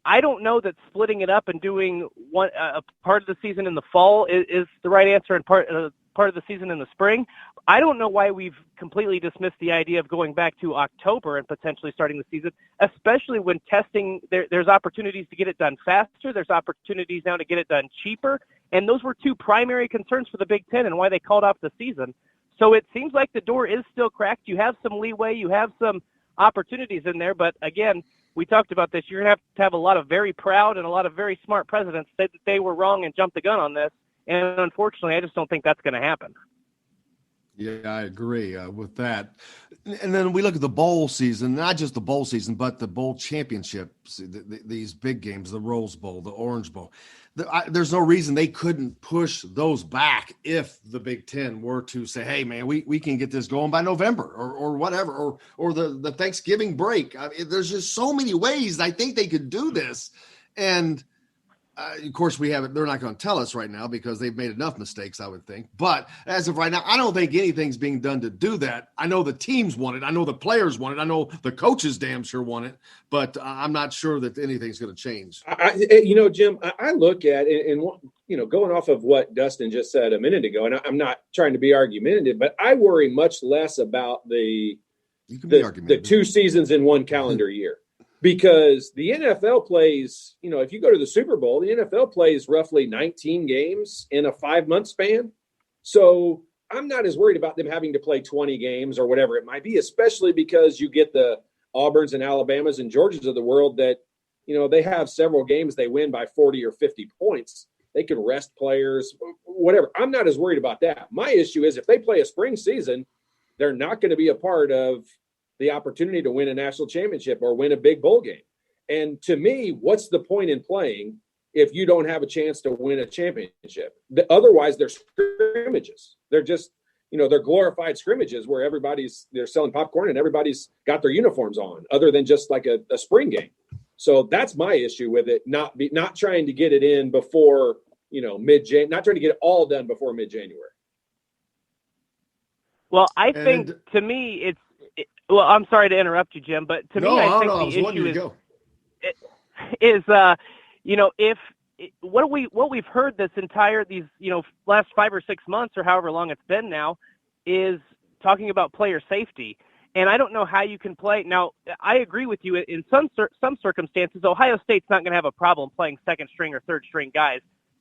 I don't know that splitting it up and doing a part of the season in the fall is the right answer and part of the season in the spring. I don't know why we've completely dismissed the idea of going back to October and potentially starting the season, especially when testing, there's opportunities to get it done faster. There's opportunities now to get it done cheaper. And those were 2 primary concerns for the Big Ten and why they called off the season. So it seems like the door is still cracked. You have some leeway. You have some opportunities in there. But again, we talked about this. You're going to have a lot of very proud and a lot of very smart presidents say that they were wrong and jumped the gun on this. And unfortunately, I just don't think that's going to happen. Yeah, I agree with that. And then we look at the bowl season, not just the bowl season, but the bowl championships, these big games, the Rose Bowl, the Orange Bowl. There's no reason they couldn't push those back if the Big Ten were to say, hey, man, we can get this going by November or whatever, or the Thanksgiving break. I mean, there's just so many ways I think they could do this. And of course, they're not going to tell us right now because they've made enough mistakes, I would think. But as of right now, I don't think anything's being done to do that. I know the teams want it. I know the players want it. I know the coaches damn sure want it. But I'm not sure that anything's going to change. Jim, I look at it and, going off of what Dustin just said a minute ago, and I'm not trying to be argumentative, but I worry much less about the 2 seasons in one calendar year. Because the NFL plays, if you go to the Super Bowl, the NFL plays roughly 19 games in a 5-month span. So I'm not as worried about them having to play 20 games or whatever it might be, especially because you get the Auburns and Alabamas and Georgias of the world that, they have several games they win by 40 or 50 points. They can rest players, whatever. I'm not as worried about that. My issue is if they play a spring season, they're not going to be a part of the opportunity to win a national championship or win a big bowl game. And to me, what's the point in playing if you don't have a chance to win a championship? Otherwise, they're scrimmages. They're just, they're glorified scrimmages where they're selling popcorn and everybody's got their uniforms on, other than just like a spring game. So that's my issue with it, not trying to get it in before, mid-January, not trying to get it all done before mid-January. Well, I think to me, well, I'm sorry to interrupt you, Jim, but to me, I think the issue is what we've heard these last 5 or 6 months or however long it's been now is talking about player safety. And I don't know how you can play. Now, I agree with you. In some circumstances, Ohio State's not going to have a problem playing second string or third string guys.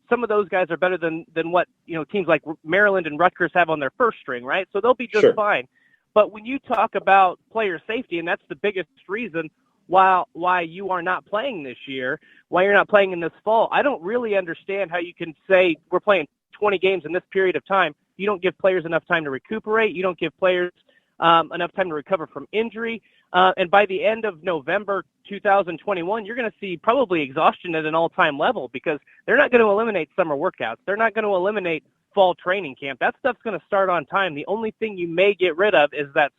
Some of those guys are better than what teams like Maryland and Rutgers have on their first string, right? So they'll be just fine. But when you talk about player safety, and that's the biggest reason why you are not playing this year, why you're not playing in this fall, I don't really understand how you can say we're playing 20 games in this period of time. You don't give players enough time to recuperate. You don't give players enough time to recover from injury. And by the end of November 2021, you're going to see probably exhaustion at an all-time level because they're not going to eliminate summer workouts. They're not going to eliminate fall training camp. That stuff's going to start on time. The only thing you may get rid of is that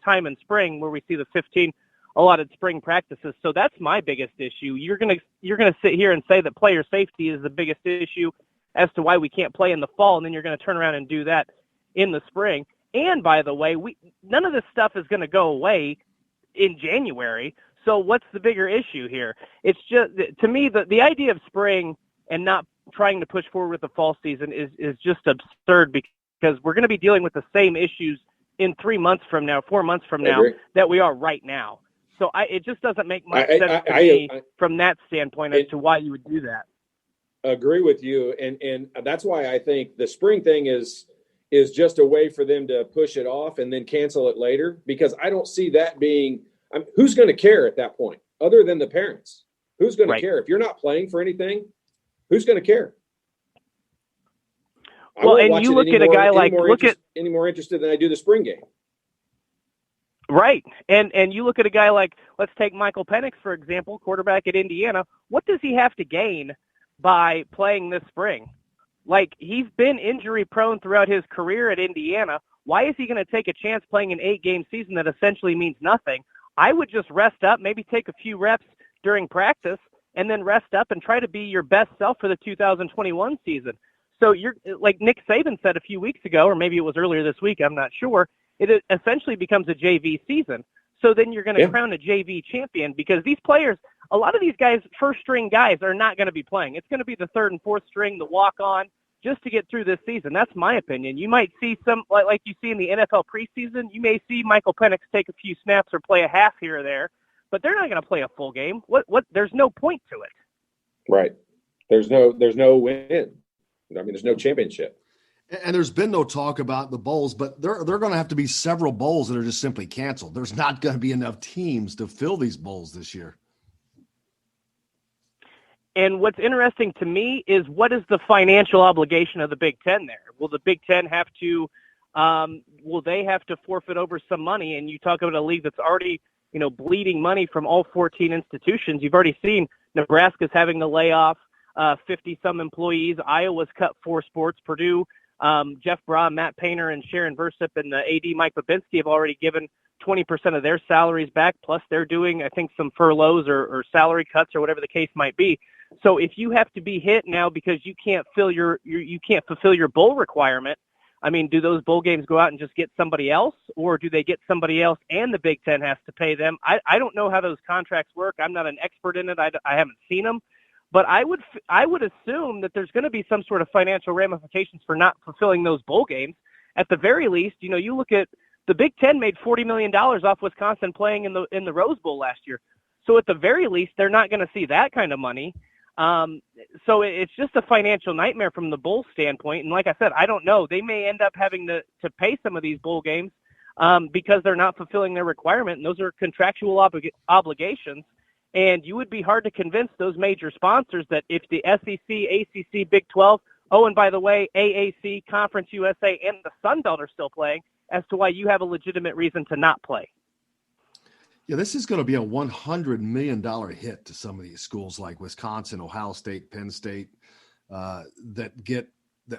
time in spring where we see the 15 allotted spring practices. So that's my biggest issue. You're going to sit here and say that player safety is the biggest issue as to why we can't play in the fall, and then you're going to turn around and do that in the spring. And by the way, none of this stuff is going to go away in January. So what's the bigger issue here? It's just, to me, the idea of spring and not trying to push forward with the fall season is just absurd because we're going to be dealing with the same issues in 3 months from now, 4 months from now that we are right now. So it just doesn't make much sense to me from that standpoint as to why you would do that. Agree with you. And that's why I think the spring thing is just a way for them to push it off and then cancel it later, because I don't see that being who's going to care at that point other than the parents. Who's going to care? If you're not playing for anything, who's going to care? Well, and you look at a guy like any more interested than I do the spring game. Right. And you look at a guy like, let's take Michael Penix, for example, quarterback at Indiana. What does he have to gain by playing this spring? Like, he's been injury prone throughout his career at Indiana. Why is he going to take a chance playing an 8-game season that essentially means nothing? I would just rest up, maybe take a few reps during practice, and then rest up and try to be your best self for the 2021 season. So you're like Nick Saban said a few weeks ago, or maybe it was earlier this week, I'm not sure. It essentially becomes a JV season. So then you're going to crown a JV champion because these players, a lot of these guys, first string guys, are not going to be playing. It's going to be the third and fourth string, the walk on, just to get through this season. That's my opinion. You might see some, like you see in the NFL preseason, you may see Michael Penix take a few snaps or play a half here or there, but they're not going to play a full game. There's no point to it. Right. There's no win. I mean, there's no championship. And there's been no talk about the bowls, but there are going to have to be several bowls that are just simply canceled. There's not going to be enough teams to fill these bowls this year. And what's interesting to me is what is the financial obligation of the Big Ten there? Will the Big Ten have to will they have to forfeit over some money? And you talk about a league that's already, bleeding money from all 14 institutions. You've already seen Nebraska's having to lay off 50-some employees. Iowa's cut 4 sports. Purdue, Jeff Bra, Matt Painter, and Sharon Versip and the AD Mike Babinski have already given 20% of their salaries back, plus they're doing, I think, some furloughs or salary cuts or whatever the case might be. So if you have to be hit now because you can't fulfill your bowl requirement, I mean, do those bowl games go out and just get somebody else, or do they get somebody else and the Big Ten has to pay them? I don't know how those contracts work. I'm not an expert in it. I haven't seen them. But I would assume that there's going to be some sort of financial ramifications for not fulfilling those bowl games. At the very least, you look at the Big Ten made $40 million off Wisconsin playing in the Rose Bowl last year. So at the very least, they're not going to see that kind of money. So it's just a financial nightmare from the bowl standpoint. And like I said, I don't know. They may end up having to pay some of these bowl games because they're not fulfilling their requirement. And those are contractual obligations. And you would be hard to convince those major sponsors that if the SEC, ACC, Big 12, and by the way, AAC, Conference USA, and the Sun Belt are still playing, as to why you have a legitimate reason to not play. Yeah, this is going to be a $100 million hit to some of these schools like Wisconsin, Ohio State, Penn State, that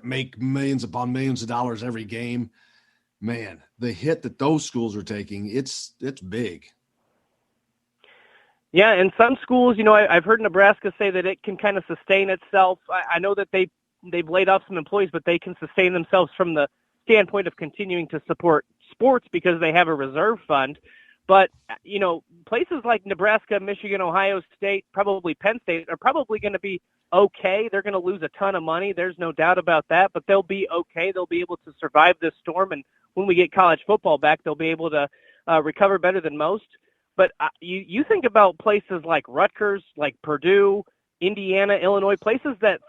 make millions upon millions of dollars every game. Man, the hit that those schools are taking, it's big. Yeah, and some schools, I've heard Nebraska say that it can kind of sustain itself. I know that they've laid off some employees, but they can sustain themselves from the standpoint of continuing to support sports because they have a reserve fund. But, places like Nebraska, Michigan, Ohio State, probably Penn State are probably going to be okay. They're going to lose a ton of money. There's no doubt about that, but they'll be okay. They'll be able to survive this storm. And when we get college football back, they'll be able to recover better than most. But you think about places like Rutgers, like Purdue, Indiana, Illinois, places that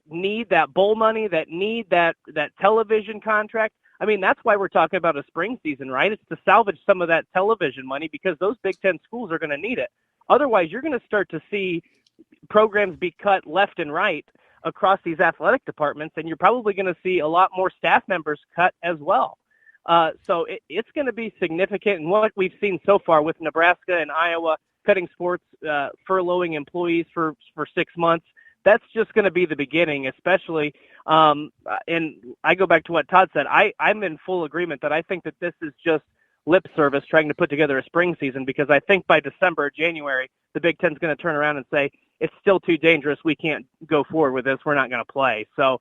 need that bowl money, that need that television contract. I mean, that's why we're talking about a spring season, right? It's to salvage some of that television money because those Big Ten schools are going to need it. Otherwise, you're going to start to see programs be cut left and right across these athletic departments, and you're probably going to see a lot more staff members cut as well. So it's going to be significant. And what we've seen so far with Nebraska and Iowa cutting sports, furloughing employees for 6 months, that's just going to be the beginning, especially. And I go back to what Todd said. I'm in full agreement that I think that this is just lip service trying to put together a spring season, because I think by December or January, the Big Ten's going to turn around and say, it's still too dangerous. We can't go forward with this. We're not going to play. So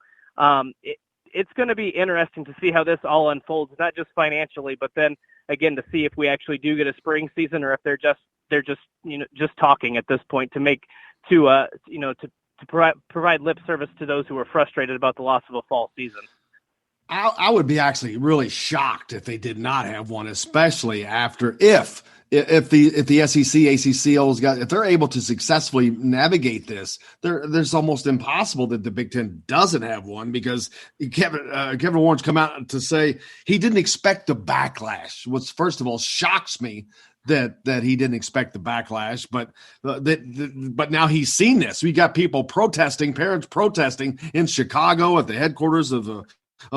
it's going to be interesting to see how this all unfolds, not just financially, but then again, to see if we actually do get a spring season or if they're just talking at this point to provide lip service to those who are frustrated about the loss of a fall season. I would be actually really shocked if they did not have one, especially after if the SEC, ACC, if they're able to successfully navigate this, there's almost impossible that the Big Ten doesn't have one, because Kevin Warren's come out to say he didn't expect the backlash, which first of all shocks me that he didn't expect the backlash, but now he's seen this. We got people protesting, parents protesting in Chicago at the headquarters of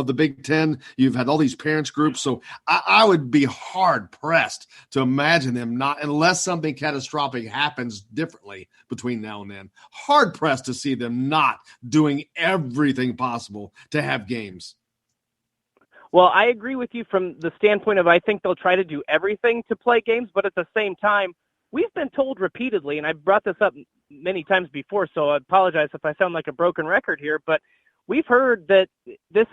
the Big Ten. You've had all these parents groups. So I would be hard pressed to imagine them not, unless something catastrophic happens differently between now and then, hard pressed to see them not doing everything possible to have games. Well, I agree with you from the standpoint of I think they'll try to do everything to play games, but at the same time, we've been told repeatedly, and I brought this up many times before, so I apologize if I sound like a broken record here, but we've heard that this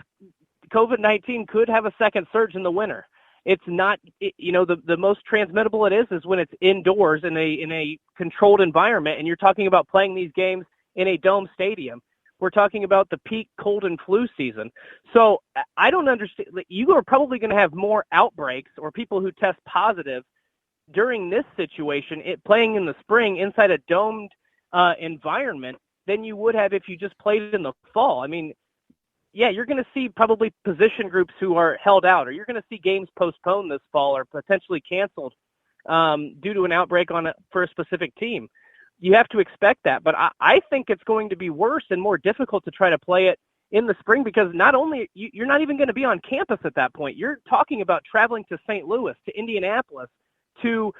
COVID-19 could have a second surge in the winter. It's not, the most transmittable it is when it's indoors in a controlled environment, and you're talking about playing these games in a dome stadium. We're talking about the peak cold and flu season. So I don't understand. You are probably going to have more outbreaks or people who test positive during this situation, playing in the spring inside a domed environment than you would have if you just played in the fall. I mean, yeah, you're going to see probably position groups who are held out, or you're going to see games postponed this fall or potentially canceled due to an outbreak for a specific team. You have to expect that, but I think it's going to be worse and more difficult to try to play it in the spring because not only you're not even going to be on campus at that point. You're talking about traveling to St. Louis, to Indianapolis, to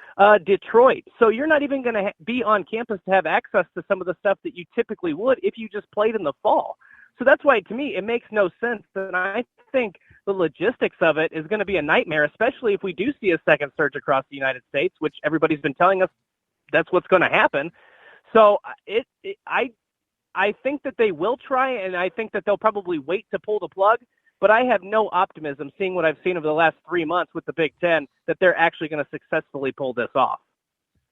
Detroit. So you're not even going to be on campus to have access to some of the stuff that you typically would if you just played in the fall. So that's why, to me, it makes no sense. And I think the logistics of it is going to be a nightmare, especially if we do see a second surge across the United States, which everybody's been telling us that's what's going to happen. So I think that they will try, and I think that they'll probably wait to pull the plug. But I have no optimism, seeing what I've seen over the last 3 months with the Big Ten, that they're actually going to successfully pull this off.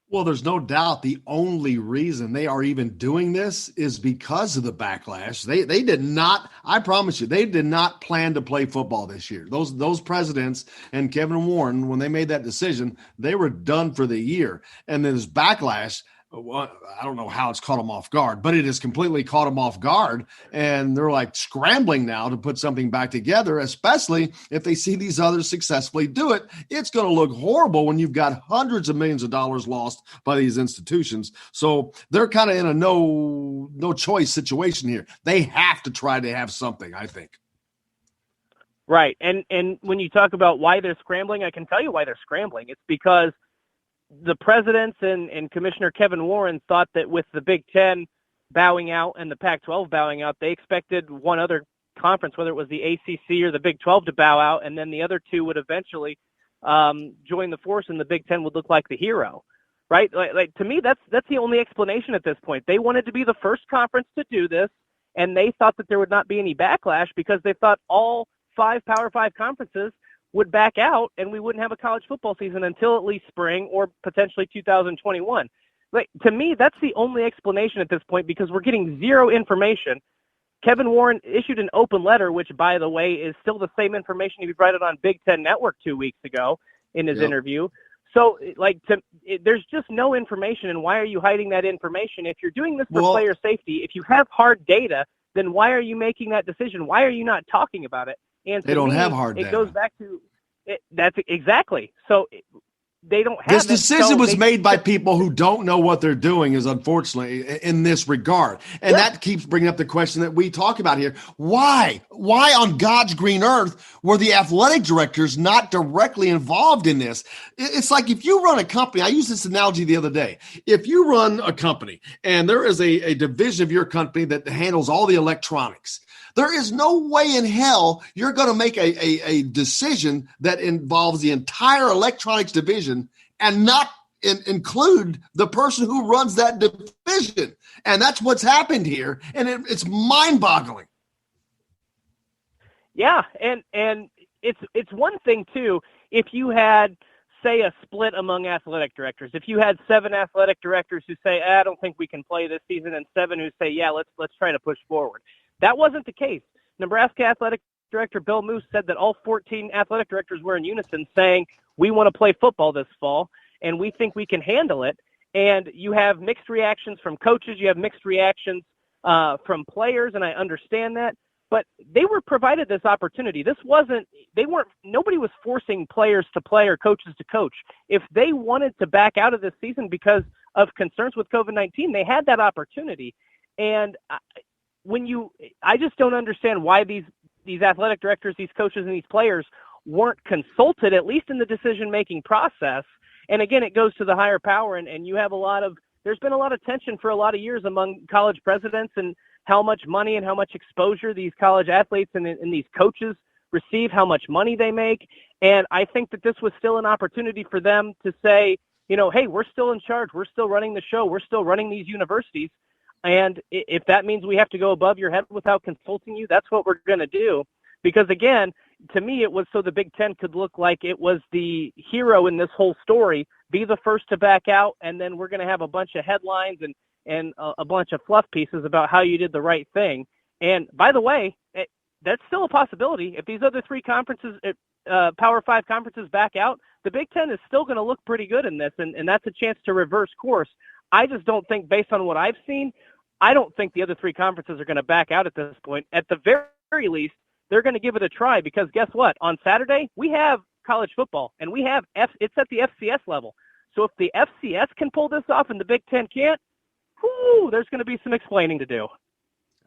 Well, there's no doubt the only reason they are even doing this is because of the backlash. They did not, I promise you, they did not plan to play football this year. Those presidents and Kevin Warren, when they made that decision, they were done for the year. And then this backlash, well, I don't know how it's caught them off guard, but it has completely caught them off guard. And they're like scrambling now to put something back together, especially if they see these others successfully do it. It's going to look horrible when you've got hundreds of millions of dollars lost by these institutions. So they're kind of in a no choice situation here. They have to try to have something, I think. Right. And when you talk about why they're scrambling, I can tell you why they're scrambling. It's because the presidents and Commissioner Kevin Warren thought that with the Big Ten bowing out and the Pac-12 bowing out, they expected one other conference, whether it was the ACC or the Big 12, to bow out, and then the other two would eventually join the force, and the Big Ten would look like the hero, right? Like to me, that's the only explanation at this point. They wanted to be the first conference to do this, and they thought that there would not be any backlash because they thought all 5 Power 5 conferences would back out and we wouldn't have a college football season until at least spring or potentially 2021. Like, to me, that's the only explanation at this point because we're getting zero information. Kevin Warren issued an open letter, which, by the way, is still the same information he provided on Big Ten Network 2 weeks ago in his interview. So, there's just no information, and why are you hiding that information? If you're doing this for player safety, if you have hard data, then why are you making that decision? Why are you not talking about it? And they don't have hard data. It goes back to that's exactly. So they don't have this decision was made by people who don't know what they're doing, is unfortunately in this regard. And that keeps bringing up the question that we talk about here. Why on God's green earth were the athletic directors not directly involved in this? It's like if you run a company, I used this analogy the other day. If you run a company and there is a division of your company that handles all the electronics, there is no way in hell you're going to make a decision that involves the entire electronics division and not include the person who runs that division. And that's what's happened here. And it's mind-boggling. Yeah, and it's one thing, too, if you had, say, a split among athletic directors. If you had 7 athletic directors who say, I don't think we can play this season, and 7 who say, yeah, let's try to push forward. That wasn't the case. Nebraska Athletic Director Bill Moose said that all 14 athletic directors were in unison saying, we want to play football this fall, and we think we can handle it. And you have mixed reactions from coaches. You have mixed reactions from players, and I understand that. But they were provided this opportunity. Nobody was forcing players to play or coaches to coach. If they wanted to back out of this season because of concerns with COVID-19, they had that opportunity. And I just don't understand why these athletic directors, these coaches, and these players weren't consulted, at least in the decision-making process. And again, it goes to the higher power, and you have there's been a lot of tension for a lot of years among college presidents and how much money and how much exposure these college athletes and these coaches receive, how much money they make. And I think that this was still an opportunity for them to say, hey, we're still in charge. We're still running the show. We're still running these universities. And if that means we have to go above your head without consulting you, that's what we're going to do. Because, again, to me, it was so the Big Ten could look like it was the hero in this whole story, be the first to back out, and then we're going to have a bunch of headlines and a bunch of fluff pieces about how you did the right thing. And, by the way, that's still a possibility. If these other three conferences, Power 5 conferences back out, the Big Ten is still going to look pretty good in this, and that's a chance to reverse course. I just don't think, based on what I've seen, I don't think the other three conferences are going to back out at this point. At the very least, they're going to give it a try because guess what? On Saturday, we have college football, and we have it's at the FCS level. So if the FCS can pull this off and the Big Ten can't, there's going to be some explaining to do.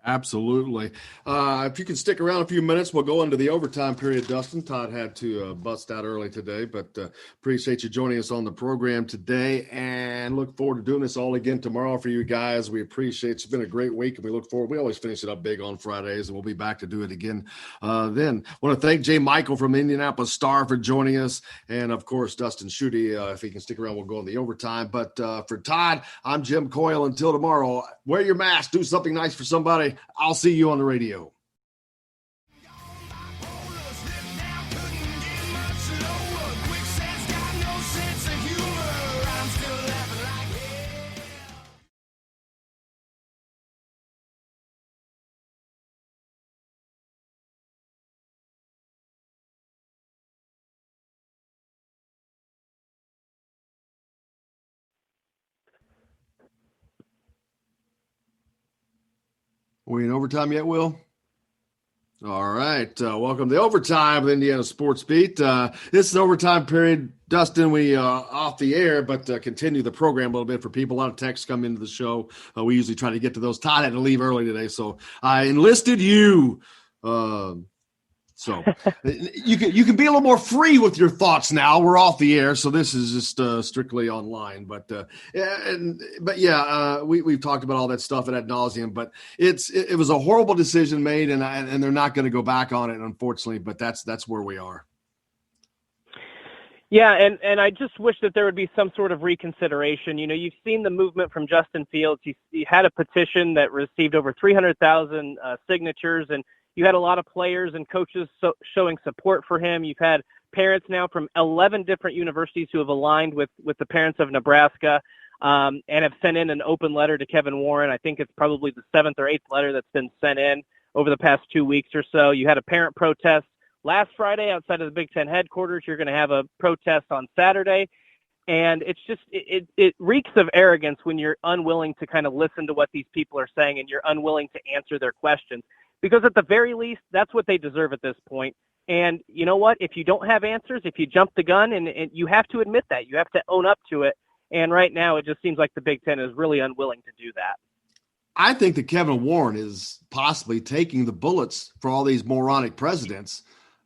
Absolutely. If you can stick around a few minutes, we'll go into the overtime period, Dustin. Todd had to bust out early today, but appreciate you joining us on the program today and look forward to doing this all again tomorrow for you guys. We appreciate it. It's been a great week, and we look forward. We always finish it up big on Fridays, and we'll be back to do it again then. I want to thank Jay Michael from Indianapolis Star for joining us, and, of course, Dustin Schutte. If he can stick around, we'll go in the overtime. But for Todd, I'm Jim Coyle. Until tomorrow, wear your mask, do something nice for somebody. I'll see you on the radio. We in overtime yet, Will? All right. Welcome to the overtime of the Indiana Sports Beat. This is overtime period. Dustin, we off the air, but continue the program a little bit for people. A lot of texts come into the show. We usually try to get to those. Todd had to leave early today, so I enlisted you. So you can be a little more free with your thoughts now. We're off the air, so this is just strictly online. But we've talked about all that stuff ad nauseum. But it was a horrible decision made, and they're not going to go back on it, unfortunately. But that's where we are. Yeah, and I just wish that there would be some sort of reconsideration. You know, you've seen the movement from Justin Fields. He had a petition that received over 300,000 signatures, and you had a lot of players and coaches showing support for him. You've had parents now from 11 different universities who have aligned with the parents of Nebraska and have sent in an open letter to Kevin Warren. I think it's probably the 7th or 8th letter that's been sent in over the past 2 weeks or so. You had a parent protest last Friday outside of the Big Ten headquarters. You're going to have a protest on Saturday. And it's just it reeks of arrogance when you're unwilling to kind of listen to what these people are saying and you're unwilling to answer their questions. Because at the very least, that's what they deserve at this point. And you know what? If you don't have answers, if you jump the gun, and you have to admit that. You have to own up to it. And right now, it just seems like the Big Ten is really unwilling to do that. I think that Kevin Warren is possibly taking the bullets for all these moronic presidents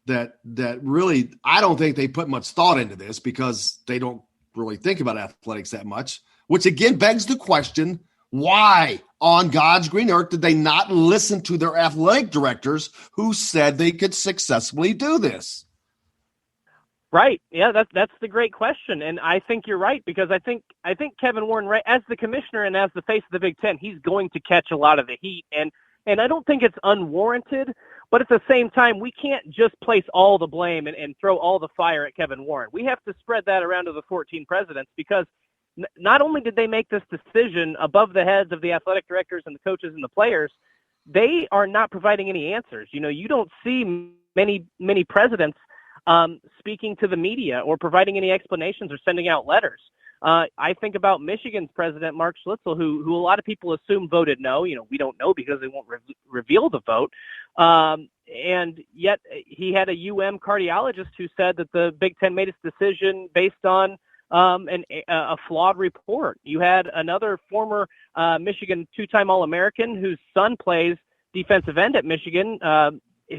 that really – I don't think they put much thought into this because they don't really think about athletics that much, which again begs the question – why on God's green earth did they not listen to their athletic directors who said they could successfully do this? Right. Yeah, that's the great question. And I think you're right, because I think Kevin Warren, right, as the commissioner and as the face of the Big Ten, he's going to catch a lot of the heat. And I don't think it's unwarranted, but at the same time, we can't just place all the blame and throw all the fire at Kevin Warren. We have to spread that around to the 14 presidents, because not only did they make this decision above the heads of the athletic directors and the coaches and the players, they are not providing any answers. You know, you don't see many presidents speaking to the media or providing any explanations or sending out letters. I think about Michigan's president, Mark Schlitzel, who a lot of people assume voted no. You know, we don't know because they won't reveal the vote. And yet he had a cardiologist who said that the Big Ten made its decision based on a flawed report. You had another former Michigan two-time All-American whose son plays defensive end at Michigan,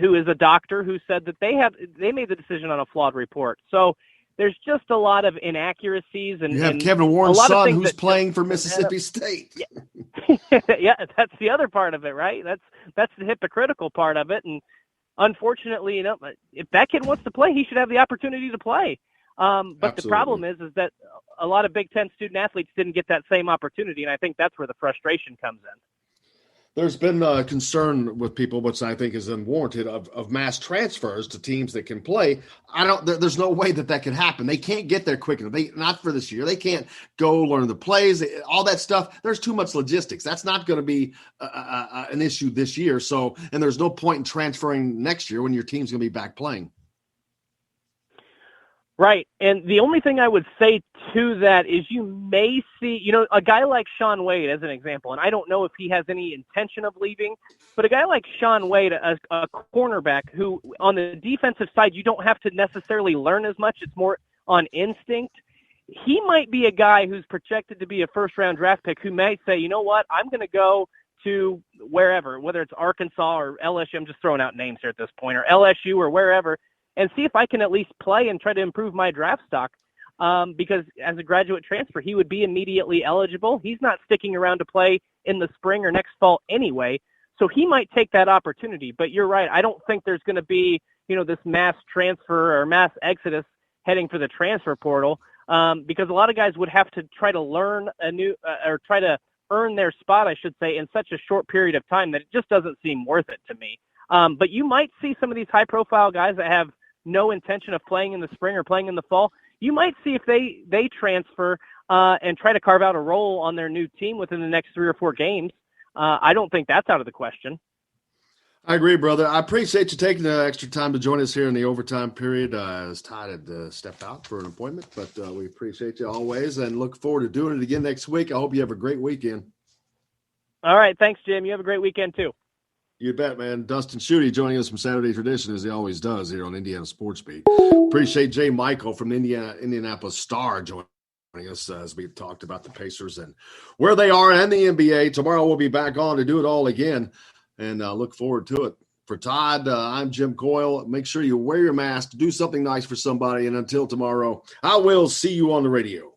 who is a doctor, who said that they made the decision on a flawed report. So there's just a lot of inaccuracies. And you have Kevin Warren's son who's playing for Mississippi State. Yeah, that's the other part of it, right? That's the hypocritical part of it. And unfortunately, you know, if that kid wants to play, he should have the opportunity to play. But Absolutely. The problem is that a lot of Big Ten student athletes didn't get that same opportunity, and I think that's where the frustration comes in. There's been concern with people, which I think is unwarranted, of mass transfers to teams that can play. There's no way that can happen. They can't get there quick enough. Not for this year. They can't go learn the plays, all that stuff. There's too much logistics. That's not going to be an issue this year. So, and there's no point in transferring next year when your team's going to be back playing. Right. And the only thing I would say to that is you may see, a guy like Shaun Wade as an example, and I don't know if he has any intention of leaving, but a guy like Shaun Wade, a cornerback who on the defensive side, you don't have to necessarily learn as much. It's more on instinct. He might be a guy who's projected to be a first-round draft pick who may say, you know what, I'm going to go to wherever, whether it's Arkansas or LSU. I'm just throwing out names here at this point, or LSU or wherever, and see if I can at least play and try to improve my draft stock. Because as a graduate transfer, he would be immediately eligible. He's not sticking around to play in the spring or next fall anyway, so he might take that opportunity. But you're right. I don't think there's going to be, this mass transfer or mass exodus heading for the transfer portal, because a lot of guys would have to try to learn or try to earn their spot, I should say, in such a short period of time that it just doesn't seem worth it to me. But you might see some of these high-profile guys that have no intention of playing in the spring or playing in the fall. You might see if they transfer and try to carve out a role on their new team within the next 3 or 4 games. I don't think that's out of the question. I agree, brother. I appreciate you taking the extra time to join us here in the overtime period. As Todd had stepped out for an appointment, but we appreciate you always and look forward to doing it again next week. I hope you have a great weekend. All right. Thanks, Jim. You have a great weekend too. You bet, man. Dustin Schutte joining us from Saturday Tradition, as he always does here on Indiana Sports Beat. Appreciate Jay Michael from the Indianapolis Star joining us as we talked about the Pacers and where they are and the NBA. Tomorrow we'll be back on to do it all again, and look forward to it. For Todd, I'm Jim Coyle. Make sure you wear your mask, do something nice for somebody, and until tomorrow, I will see you on the radio.